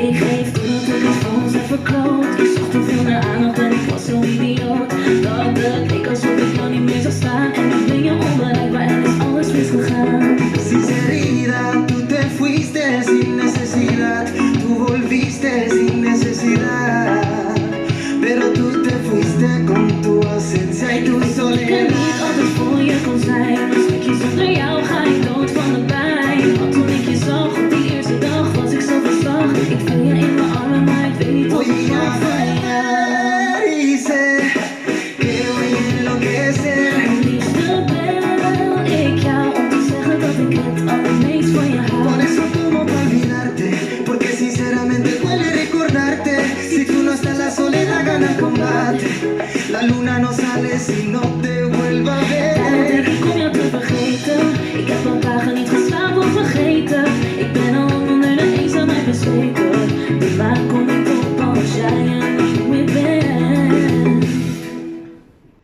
Ik geef toe dat ik het voor ons heb verkloot. Ik zocht te veel naar aandacht en ik was zo idioot. Dat het leek alsof ik jou niet meer zou staan. En nu ben je onbereikbaar en is alles misgegaan. Sinceridad, tú te fuiste sin necesidad, tú volviste sin necesidad. Pero tú te fuiste con tu ausencia y tu Ik er soledad. niet altijd voor je kon zijn, maar stukje zonder jou ga ik dood van de pijn. Want toen ik je zag op die eerste dag, was ik zo verslagen. Ik viel je in mijn armen, maar ik weet niet of Voy ik a nog van jou. bailar y sé que voy a enloquecer. Het liefste bel ik jou om te zeggen dat ik het allermeest van je Por hou. eso tomo pa' olvidarte, porque sinceramente duele recordarte. Si tú no estás la soledad gana el combate. La luna no sale si no te vuelva a Daarom denk ver. ik om jou te vergeten. Ik heb al dagen niet geslapen of vergeten. Ik ben al onder de eens aan mij bezweken. De maan komt niet op als jij er niet meer bent.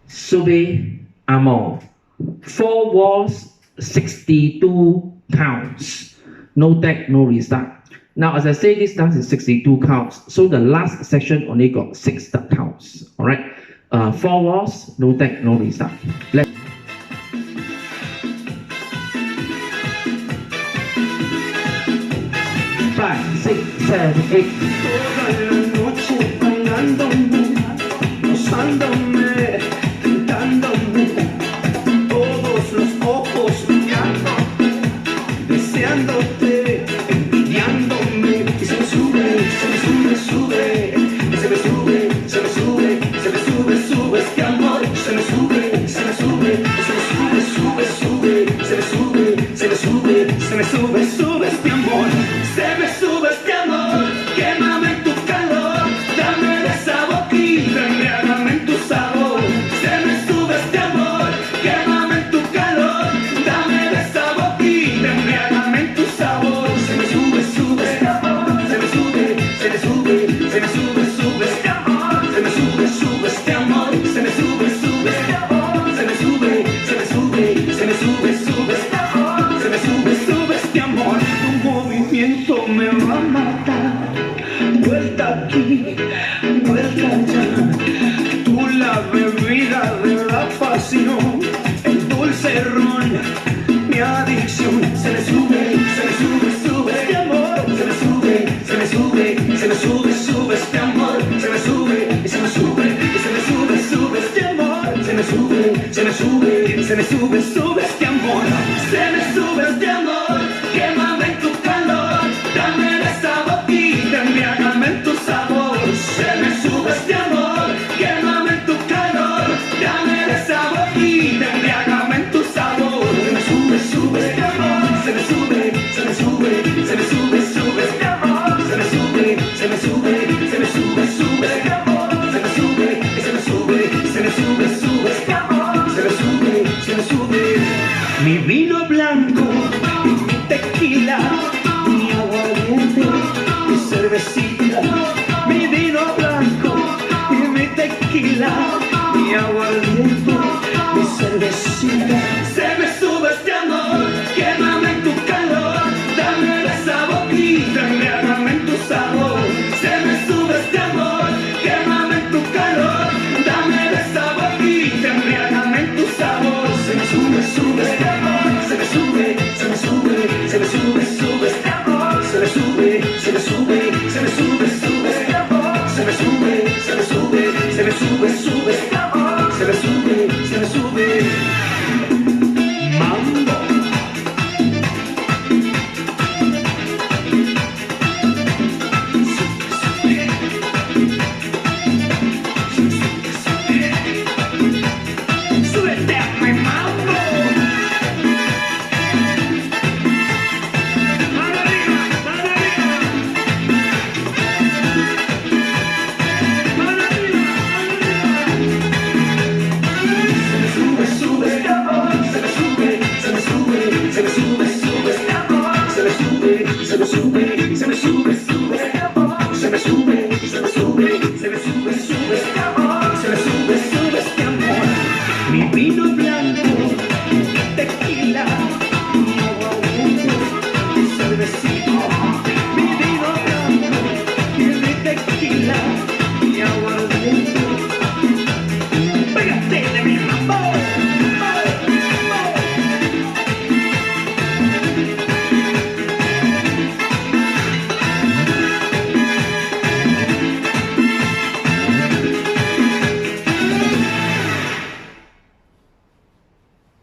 Sube Amor. 4 walls, 62 counts. No deck, no restart. Now, as I say, this dance is 62 counts. So the last section only got 6 counts. Alright? 4 walls, no deck, no restart. Let's 5, 6, 7, 8. Toda la noche bailándome, gozándome, tentándome, todos los ojos mirando, deseándote, envidiándome, y se me sube, se me sube, sube, y se me sube, se me sube, se me sube, sube este amor, se me sube, se me sube, se me sube, sube, sube, se me sube, se me sube, se me sube, sube este amor, se me sube este amor, quémame en tu calor, dame de esa boquita, embriágame en tu sabor, se me sube este amor, quémame en tu calor, dame de esa boquita, embriágame en tu sabor, se me sube, sube este amor, se me sube, se me sube, se me sube, sube este amor, se me sube, sube este amor, se me sube, sube este amor, se me sube, se me sube, se me sube, sube este amor, se me sube, sube este amor, tu movimiento me va a matar, vuelta aquí, vuelta allá, tú la bebida de la pasión, el dulce ron, mi adicción, se me sube, sube este amor, se me sube, se me sube, se me sube, sube este amor, se me sube, y se me sube, y se me sube, sube este amor, se me sube, se me sube, se me sube, sube este amor, se me sube este amor, quémame en tu calor, dame de esa boquita, embriágame en tu sabor, se me sube este amor, quémame en tu calor, dame de esa boquita, embriágame en tu sabor, se me sube, sube este amor, se me sube, se me sube, se me sube, sube este amor, se me sube, se me sube, se me sube, sube este amor, se me sube, y se me sube, se me sube, sube este amor, se me sube, se me sube. Mi vino blanco, mi tequila, mi aguardiente, mi cervecita, mi vino blanco y mi tequila, mi aguardiente, mi cervecita. Se me sube este amor, quémame en tu calor, dame esa boquita, embriágame en tu sabor. Se me sube este amor, quémame en tu calor, dame esa boquita, embriágame en tu sabor. Se me sube, sube este amor, se me sube, se me sube, se me sube, sube este amor. Se me sube, se me sube, se me sube, sube este amor. Se me sube, se me sube, se me sube, sube este amor. Se me sube, se me sube. Mambo. Súbete a mi mambo. Mano arriba, mano arriba. Mano arriba, mano arriba. Se me sube, sube este amor. Se me sube, se me sube, se me sube, sube este amor. Se me sube, se me sube, se me sube, sube este amor. Se me sube, se me sube, se me sube, sube este amor. Se me sube, sube este amor. Mi vino blanco, mi tequila, mi aguardiente, mi cervecita. Mi vino blanco y mi tequila, mi aguardiente. Pégate de mi mambo.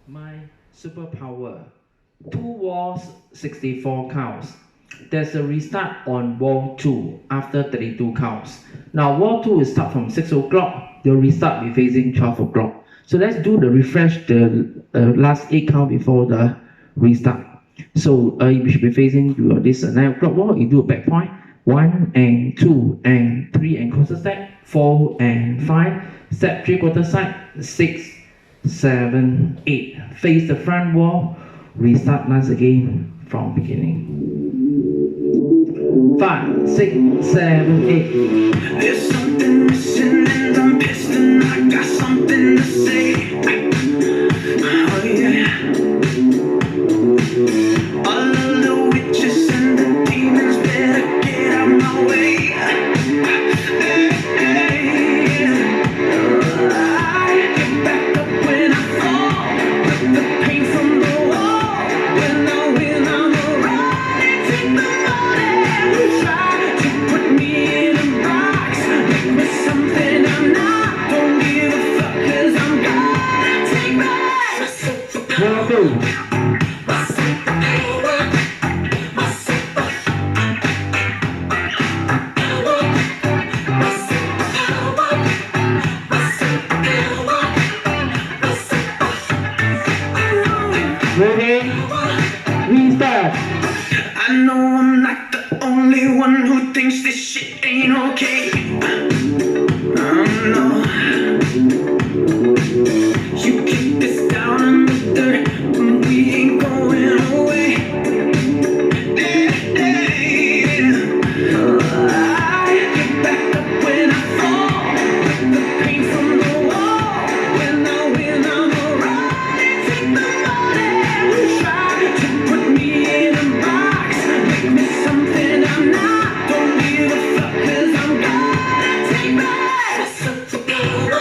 My superpower. 2 walls, 64 counts. There's a restart on wall 2 after 32 counts. Now wall 2 will start from 6 o'clock. The restart will be facing 12 o'clock. So let's do the refresh the last 8 count before the restart. So you should be facing this 9 o'clock wall. You do a back point. 1 and 2 and 3 and counter step. 4 and 5. Step 3/4 side. 6, 7, 8. Face the front wall. Restart once again from beginning. 5, 6, 7, 8. There's something missing and I'm pissed and I got something to say. Oh yeah. All of the witches and the demons better get out my way. Hey, hey. I get back up when I fall, with the pain from the wall. When I win, I'm alright. Take the money. Try to put me in a box, make me something I'm not. Don't give a fuck 'cause I'm gonna take back my superpower. My superpower. My superpower. My superpower. My superpower. My superpower. Ready? Restart. I know I'm not the only one who thinks this shit ain't okay. No. You kick this down in the dirt, and we ain't going away. Yeah. I get back up when I fall, with the pain from the wall. When I win, I'm alright. Take the money. Try to put me in a box, make me something I'm not. Don't give a fuck 'cause I'm gonna take back my superpower.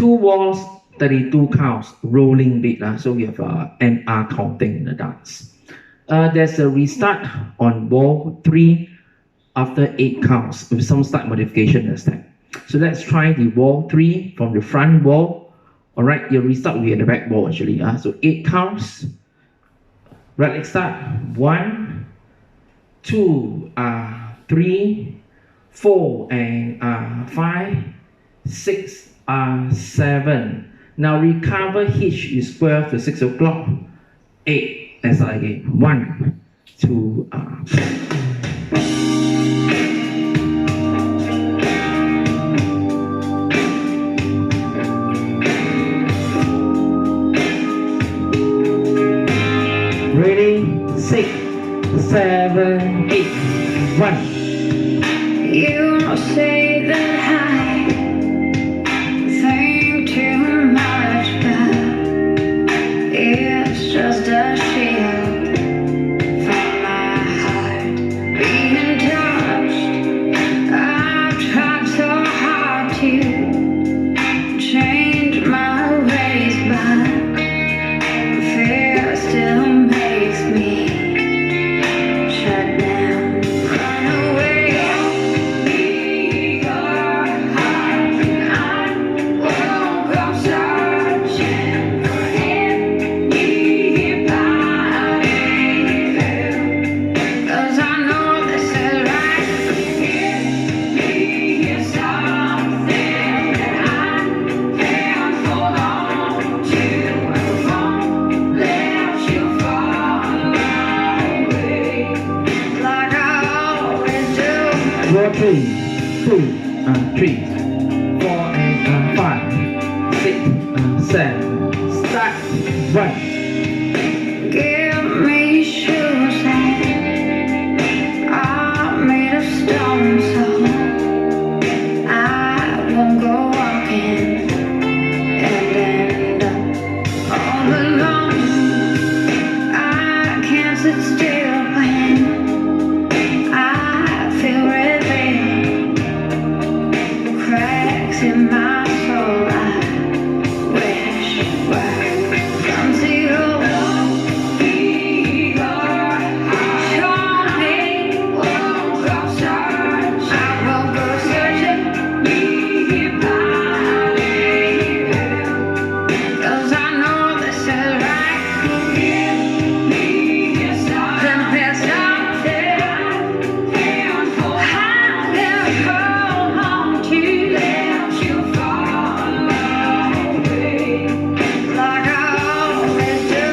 2 walls, 32 counts, rolling beat. So we have NR counting in the dance. There's a restart on wall 3 after 8 counts with some slight modification this time. So let's try the wall 3 from the front wall. Alright, your restart will be at the back wall actually. So 8 counts. Right leg start. 1, 2, 3, 4, and 5, 6, 7. Now recover hitch is 12 to 6 o'clock. 8. And start again. 1, 2, Ready, 6, 7, 8, 1. You say that I think too much, but it's just a shield from my heart being touched. I've tried so hard to change my ways, but fear still makes me shut down. Run away, leave your heart, and I won't go searching for anybody, 'cause I know this is right. Give me something that I can hold on to. I won't let you fall away like I always do. Roll 3, 2, 3, 4, and 5, 6, 7. Start. 1. Give me shoes that are made of stone, so I won't go walking and end up all alone. I can't sit still when I feel revealed. Cracks in my soul I wish were concealed. Be your heart. Show me, won't go search. I won't go searching. Be by you, 'cause I know this is right. Give me something, something I can hold on to. Let you fall away like I always do.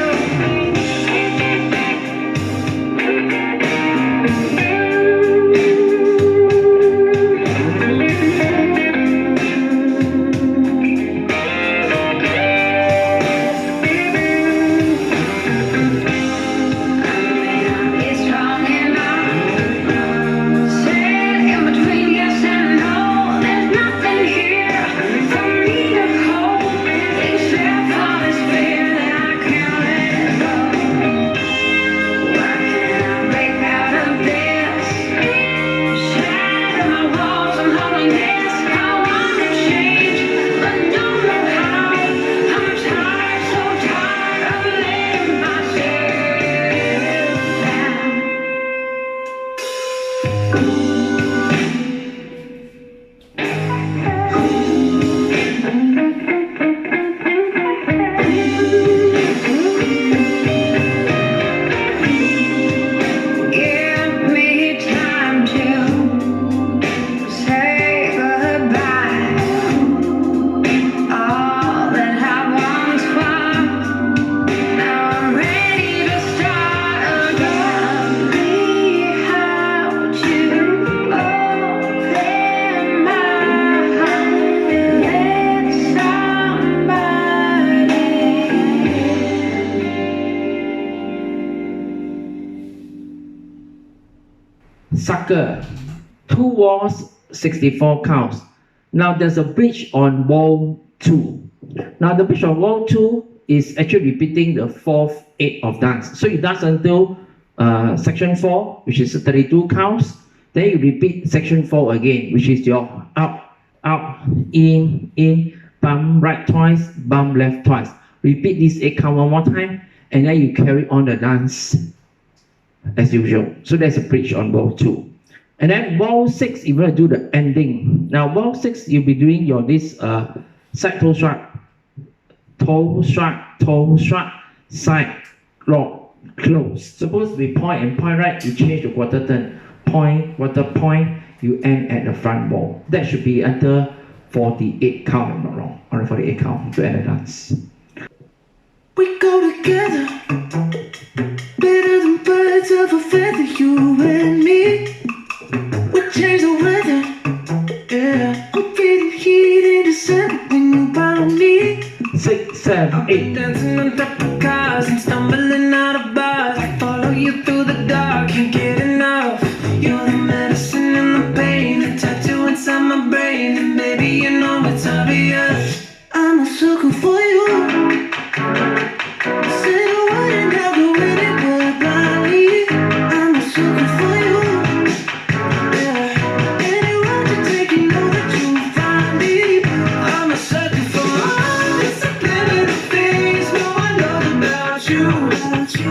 It's strong enough, sit in between yes and no. There's nothing here for me to hold except for this fear that I can't let go. Why can't I break out of this? Shatter my walls and loneliness. I wanna change, but don't know how. I'm tired, so tired of letting myself down. Give me time to say goodbye. All that I once was, now I'm ready to start again. Me how to open my heart and let somebody Sucker. 2 walls, 64 counts. Now there's a bridge on wall 2. Now the bridge on wall 2 is actually repeating the 4th 8 of dance. So you dance until section 4, which is 32 counts. Then you repeat section 4 again, which is your out, out, in, bump right twice, bump left twice. Repeat this 8 count one more time, and then you carry on the dance as usual. So there's a bridge on wall 2. And then wall 6, you're going to do the ending. Now wall 6, you'll be doing your this side toe strut, toe strut, side lock, close. Supposed to be point and point right, you change the quarter turn. Point, quarter point, you end at the front wall. That should be under 48 count, I'm not wrong. On the 48 count to end the dance. We go together, better than birds of a feather, you and me. We change the weather, yeah. I'm feeling heat in December when you found me. 6, 7, 8. Dancing on top of cars and stumbling out of bars. I follow you through the dark, can't get enough. You're the medicine and the pain, the tattoo inside my brain. And baby, you know it's obvious, I'm a sucker for you. Say the word and I'll go anywhere blindly. I'm a sucker for you. Yeah. Any road you take, you know that you'll find me. I'm a sucker for all the subliminal things no one knows about you.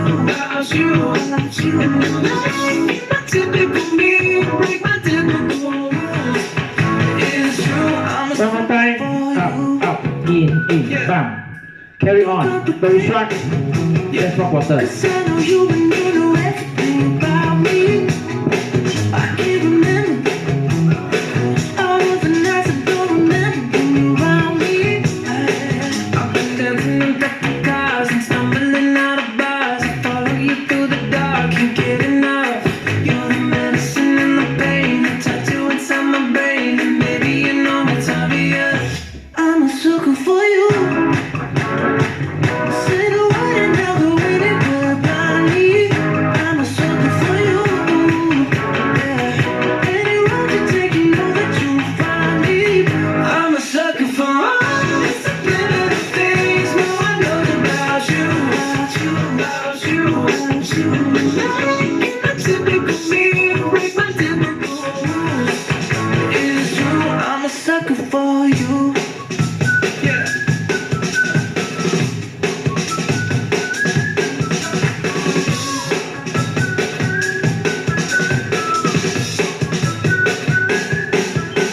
About you. My typical me, break my typical rules. It's true, I'm a One more sucker time. for Up, you. in, bam. Carry on. Very short. Let's rock water. Cause I know you and you know everything about me. I can't remember all of the nights I don't remember when you're around me. I've been dancing in different cars and stumbling out of bars. I follow you through the dark, can't get enough. You're the medicine and the pain, the tattoo inside my brain. And baby, you know it's obvious, I'm a sucker for you. Say the word and I'll go anywhere blindly. I'm a sucker for you. Yeah. Any road you take, you know that you'll find me. I'm a sucker for all the subliminal things no one knows about you. About you. My typical me, break my typical rules. It's true, I'm a sucker for you. Yeah.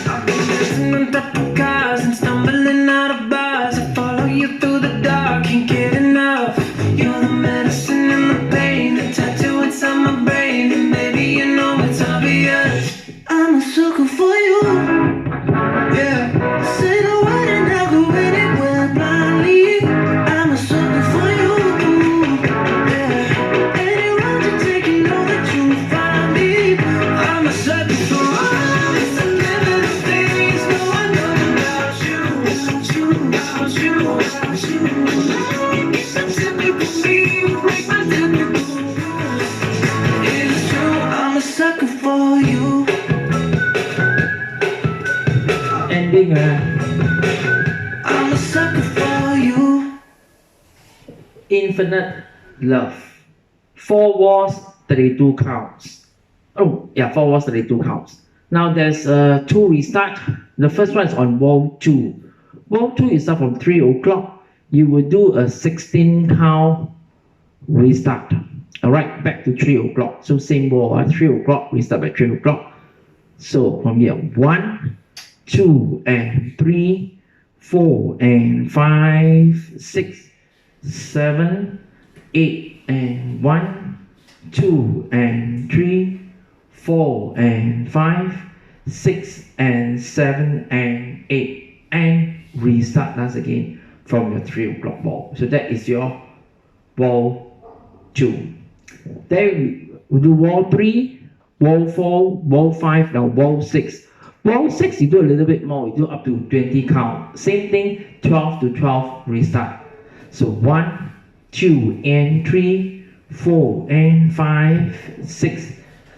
I've been dancing on top of cars and stumbling out of bars. I follow you through the dark, can't get enough. You're the medicine and the pain, the tattoo inside my brain. And baby, you know it's obvious, I'm a sucker for you. Yeah. Say the word and I'll go anywhere blindly. I'm a sucker for you. Yeah. Any road you take, you know that you'll find me. I'm a sucker for all the subliminal things no one knows about you. About you. My typical me, break my typical rules. It's true, I'm a sucker for you. Ending. I'm a sucker for you. Infinite love. 4 walls, 32 counts. Oh, yeah, 4 walls, 32 counts. Now there's 2 restart. The first one is on wall 2. Wall 2 is start from 3 o'clock. You will do a 16 count restart. Alright, back to 3 o'clock. So same wall, 3 o'clock, restart by 3 o'clock. So from here, 1, 2, and 3, 4, and 5, 6, 7, 8, and 1, 2, and 3, 4, and 5, 6, and 7, and 8, and restart once again from your 3 o'clock ball. So that is your wall 2. Then we do wall 3, wall 4, wall 5, now wall 6. Wall 6 you do a little bit more, you do up to 20 count. Same thing, 12 to 12 restart. So 1, 2, and 3, 4, and 5, 6,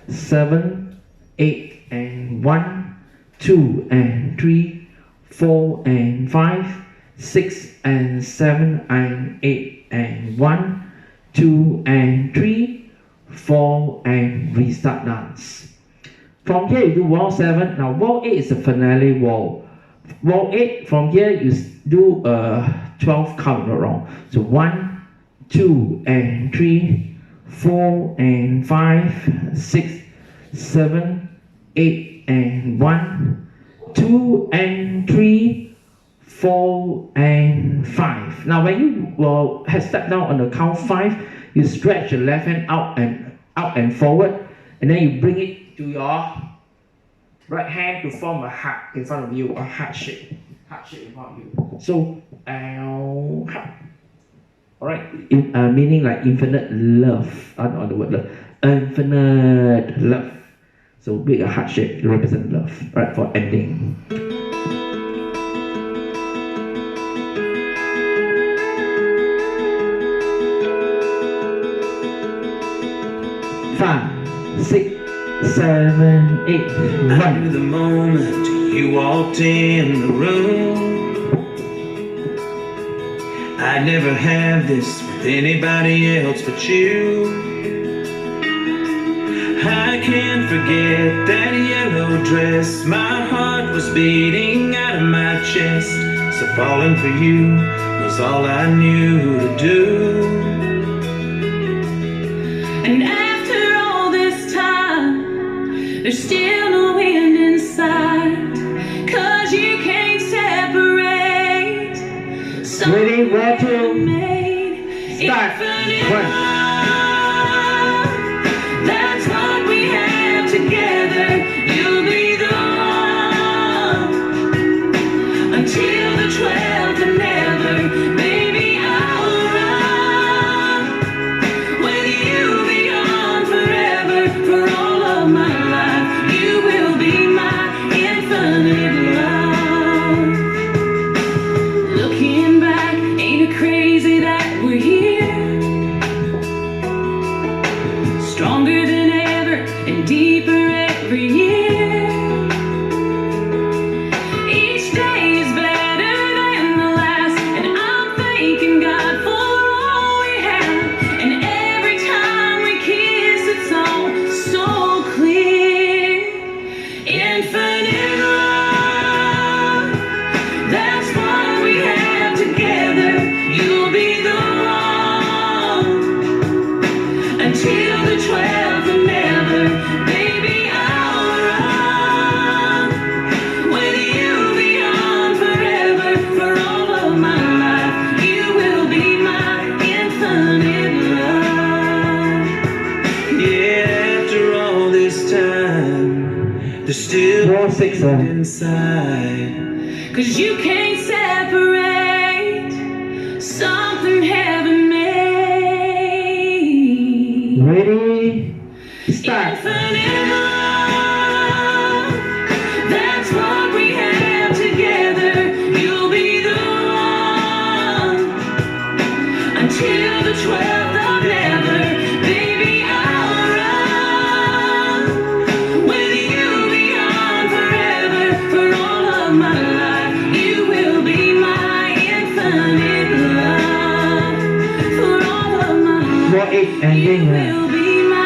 7, 8, and 1, 2, and 3, 4, and 5, 6, and 7, and 8, and 1, 2, and 3, 4, and restart dance. From here you do wall 7. Now wall 8 is the finale wall. Wall 8, from here you do 12 count, not wrong. So 1, 2, and 3, 4, and 5, 6, 7, 8, and 1, 2, and 3, 4, and 5. Now when you will have stepped down on the count 5, you stretch the left hand out and forward, and then you bring it to your right hand to form a heart in front of you, a heart shape in front of you. So, heart. Alright, meaning like infinite love, on the word love, infinite love. So make a heart shape to represent love, right, for ending. 5, 6, 7, 8, I knew the moment you walked in the room. I'd never have this with anybody else but you. I can't forget that yellow dress. My heart was beating out of my chest. So falling for you was all I knew to do. And after all this time, there's still no end in sight, 'cause you can't separate. Ready, 1, 2, start. Infinite 1. love. That's what we have together. You'll be the one until the 12th and never. Baby, I'll run with you beyond forever. For all of my life, you will be my infinite love. Looking back, ain't it crazy that we're here? Stronger than ever and deeper every year. Each day is better than the last, and I'm thanking God for all we have. And every time we kiss, it's all so clear. Infinite love, that's what we have together. You'll be the one until the 12th and never. Baby, I'll run with you beyond forever. For all of my life, you will be my infinite love. Yeah, after all this time, there's still 4, 6, 7. inside. 'Cause you can't separate something heaven made. Ready, start. Infinite love, that's what we have together. You'll be the one until the 12th of never. Baby, I'll run with you beyond forever. For all of my life, you will be my infinite love. For all of my 4, 8, life, ending. you will be my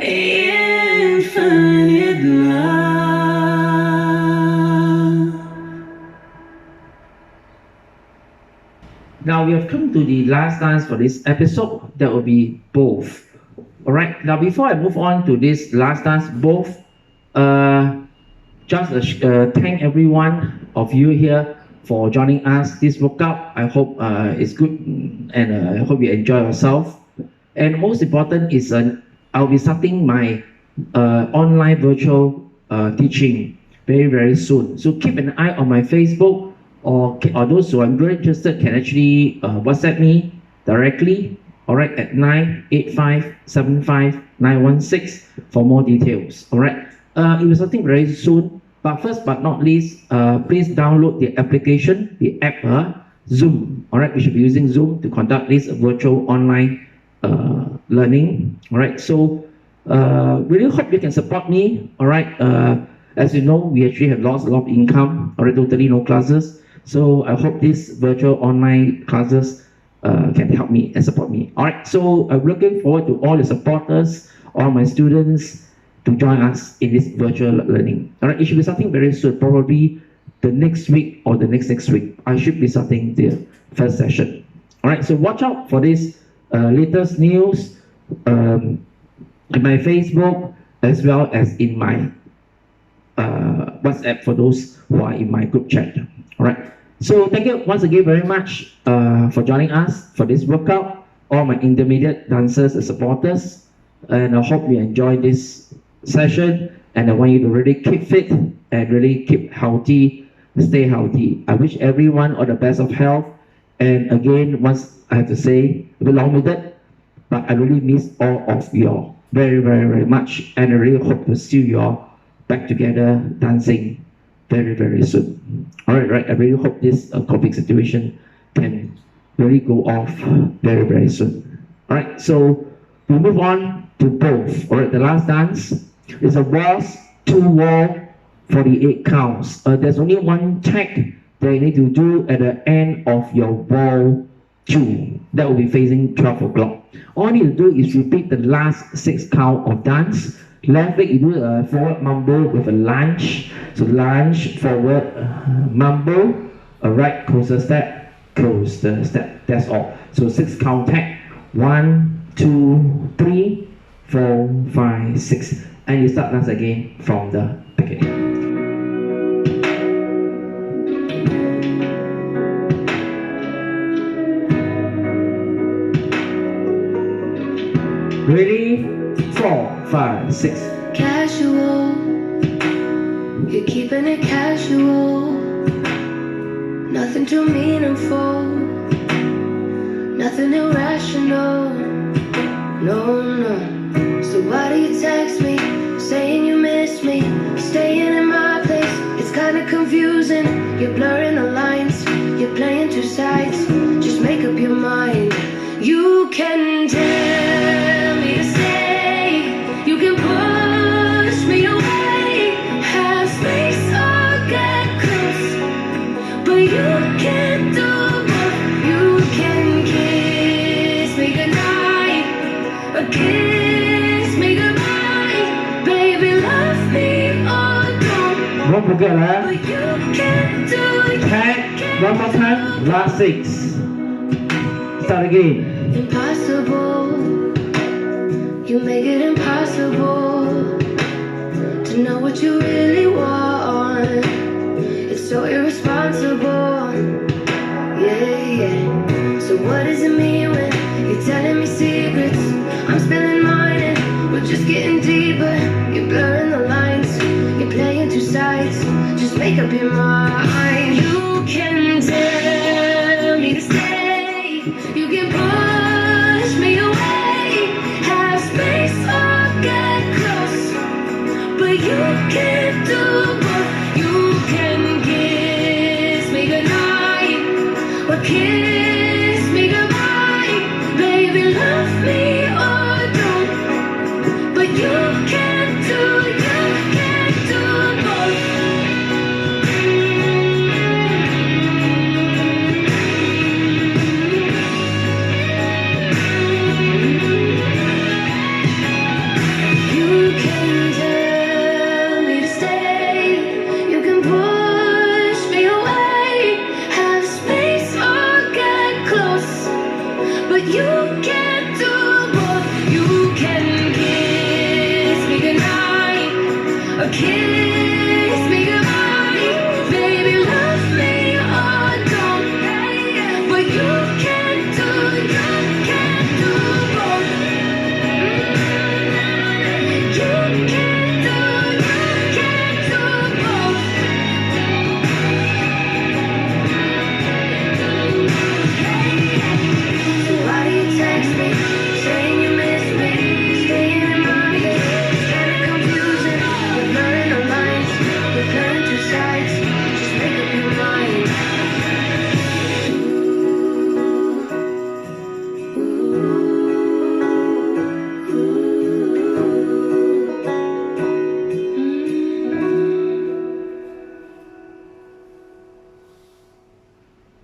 infinite love. Now we have come to the last dance for this episode. That will be both. Alright, now before I move on to this last dance, both, just thank every one of you here for joining us this workout. I hope it's good, and I hope you enjoy yourself. And most important is I'll be starting my online virtual teaching very soon. So keep an eye on my Facebook, or those who are very interested can actually WhatsApp me directly. Alright, at 985759116 for more details. Alright, it will be starting very soon. But first but not least, please download the application, the app, Zoom. Alright, we should be using Zoom to conduct this virtual online learning. Alright, so really hope you can support me. Alright, as you know, we actually have lost a lot of income. Alright, totally no classes. So I hope these virtual online classes can help me and support me. Alright, so I'm looking forward to all the supporters, all my students, to join us in this virtual learning. All right, it should be starting very soon, probably the next week or the next week. I should be starting the first session. All right, so watch out for this latest news in my Facebook as well as in my WhatsApp for those who are in my group chat. All right. So thank you once again very much for joining us for this workout, all my intermediate dancers and supporters. And I hope you enjoy this session. And I want you to really keep fit and really keep healthy, stay healthy. I wish everyone all the best of health. And again, once I have to say, a bit long-winded, but I really miss all of you all very, very, very much. And I really hope to see you all back together dancing very, very soon. All right. I really hope this COVID situation can really go off very, very soon. All right, so we move on to both. All right, the last dance is a waltz, 2-wall, 48 counts. There's only one check that you need to do at the end of your wall 2. That will be facing 12 o'clock. All you need to do is repeat the last 6 count of dance. Left leg, you do a forward mambo with a lunge. So lunge, forward, mambo, a right coaster step, coaster step. That's all. So 6 count tag. 1, 2, 3, 4, 5, 6. And you start dance again from the beginning. Ready? 4, 5, 6. Casual, you're keeping it casual. Nothing too meaningful, nothing irrational. No. So why do you text me, saying you miss me, staying in my place? It's kinda confusing. You're blurring the lines, you're playing 2 sides. Just make up your mind. You can tell me to stay, you can push me away, have space or get close, but you can't do both. You can kiss me goodnight, or kiss me goodbye, baby, love me or don't. Don't forget, But you can't do tag, one more time, last 6. Start again. Impossible, you make it impossible to know what you really want. It's so irresponsible, yeah. So what does it mean when you're telling me secrets? I'm spilling mine and we're just getting deeper. You're blurring the lines, you're playing 2 sides. Just make up your mind. You can tell me to stay, you can push me away, have space or get close, but you can't do both. You can kiss me goodnight, or kiss me goodbye, baby, love me or don't, but you can't do both. You can tell me to stay, you can push me away, have space or get close, but you can't do both. You can kiss me goodnight, or kiss me goodbye, baby, love me or don't, but you can't do both. You can't do both. So why do you text me, saying you miss me, staying in my place? It's kinda confusing. You're blurring the lines, you're playing 2 sides. Just make up your mind.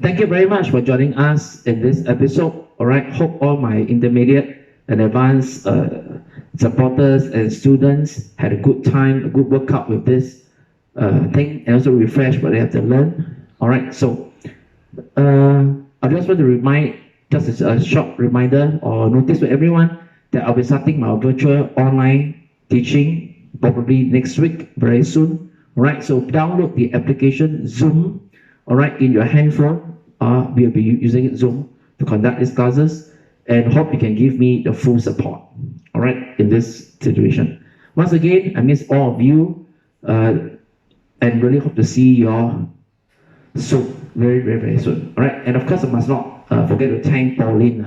Thank you very much for joining us in this episode. All right, hope all my intermediate and advanced supporters and students had a good time, a good workout with this thing, and also refresh what they have to learn. All right, so I just want to remind, just as a short reminder or notice for everyone, that I'll be starting my virtual online teaching probably next week, very soon. All right, so download the application Zoom, all right, in your handphone. We'll be using Zoom to conduct these classes, and hope you can give me the full support, all right, in this situation. Once again, I miss all of you, and really hope to see you all soon, very soon. All right, and of course I must not forget to thank Pauline.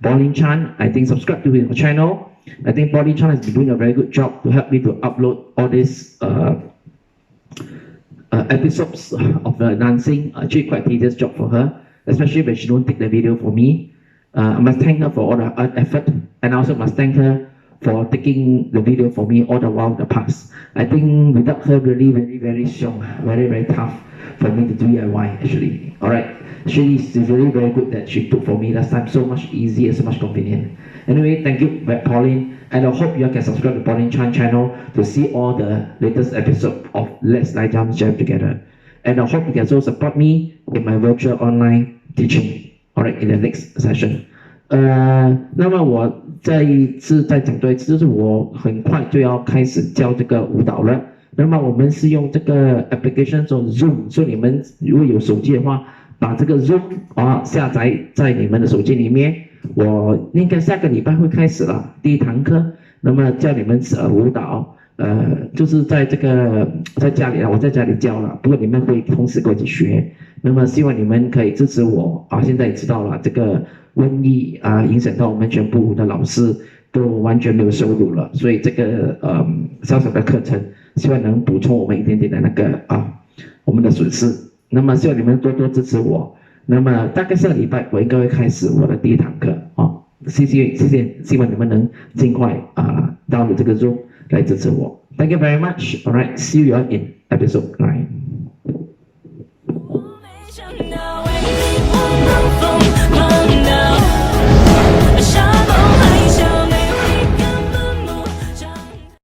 Pauline Chan, I think subscribe to her channel. I think Pauline Chan has been doing a very good job to help me to upload all these episodes of the dancing. Actually quite tedious job for her, especially when she don't take the video for me. I must thank her for all the effort, and I also must thank her for taking the video for me all the while the past. I think without her, really very strong, very tough for me to do DIY actually. All right, she's really very good that she took for me last time, so much easier, so much convenient. Anyway, thank you, Pauline, and I hope you all can subscribe to Pauline Chan channel to see all the latest episode of Let's Lie Down Jam Together. And I hope you can also support me in my virtual online teaching. All right, in the next session. 那么我再一次再讲多一次，就是我很快就要开始教这个舞蹈了。那么我们是用这个 application 做 Zoom， 所以你们如果有手机的话，把这个 Zoom 下载在你们的手机里面。我应该下个礼拜会开始了第一堂课，那么教你们舞蹈。就是在这个在家里我在家里教了，不过你们会同时跟我一起学。那么希望你们可以支持我现在也知道了这个瘟疫影响到我们全部的老师都完全没有收入了，所以这个小小的课程希望能补充我们一点点的那个我们的损失。那么希望你们多多支持我。那么大概下个礼拜我应该会开始我的第一堂课谢谢，希望你们能尽快download这个 Zoom 来支持我。Thank you very much. All right, see you all in episode 9.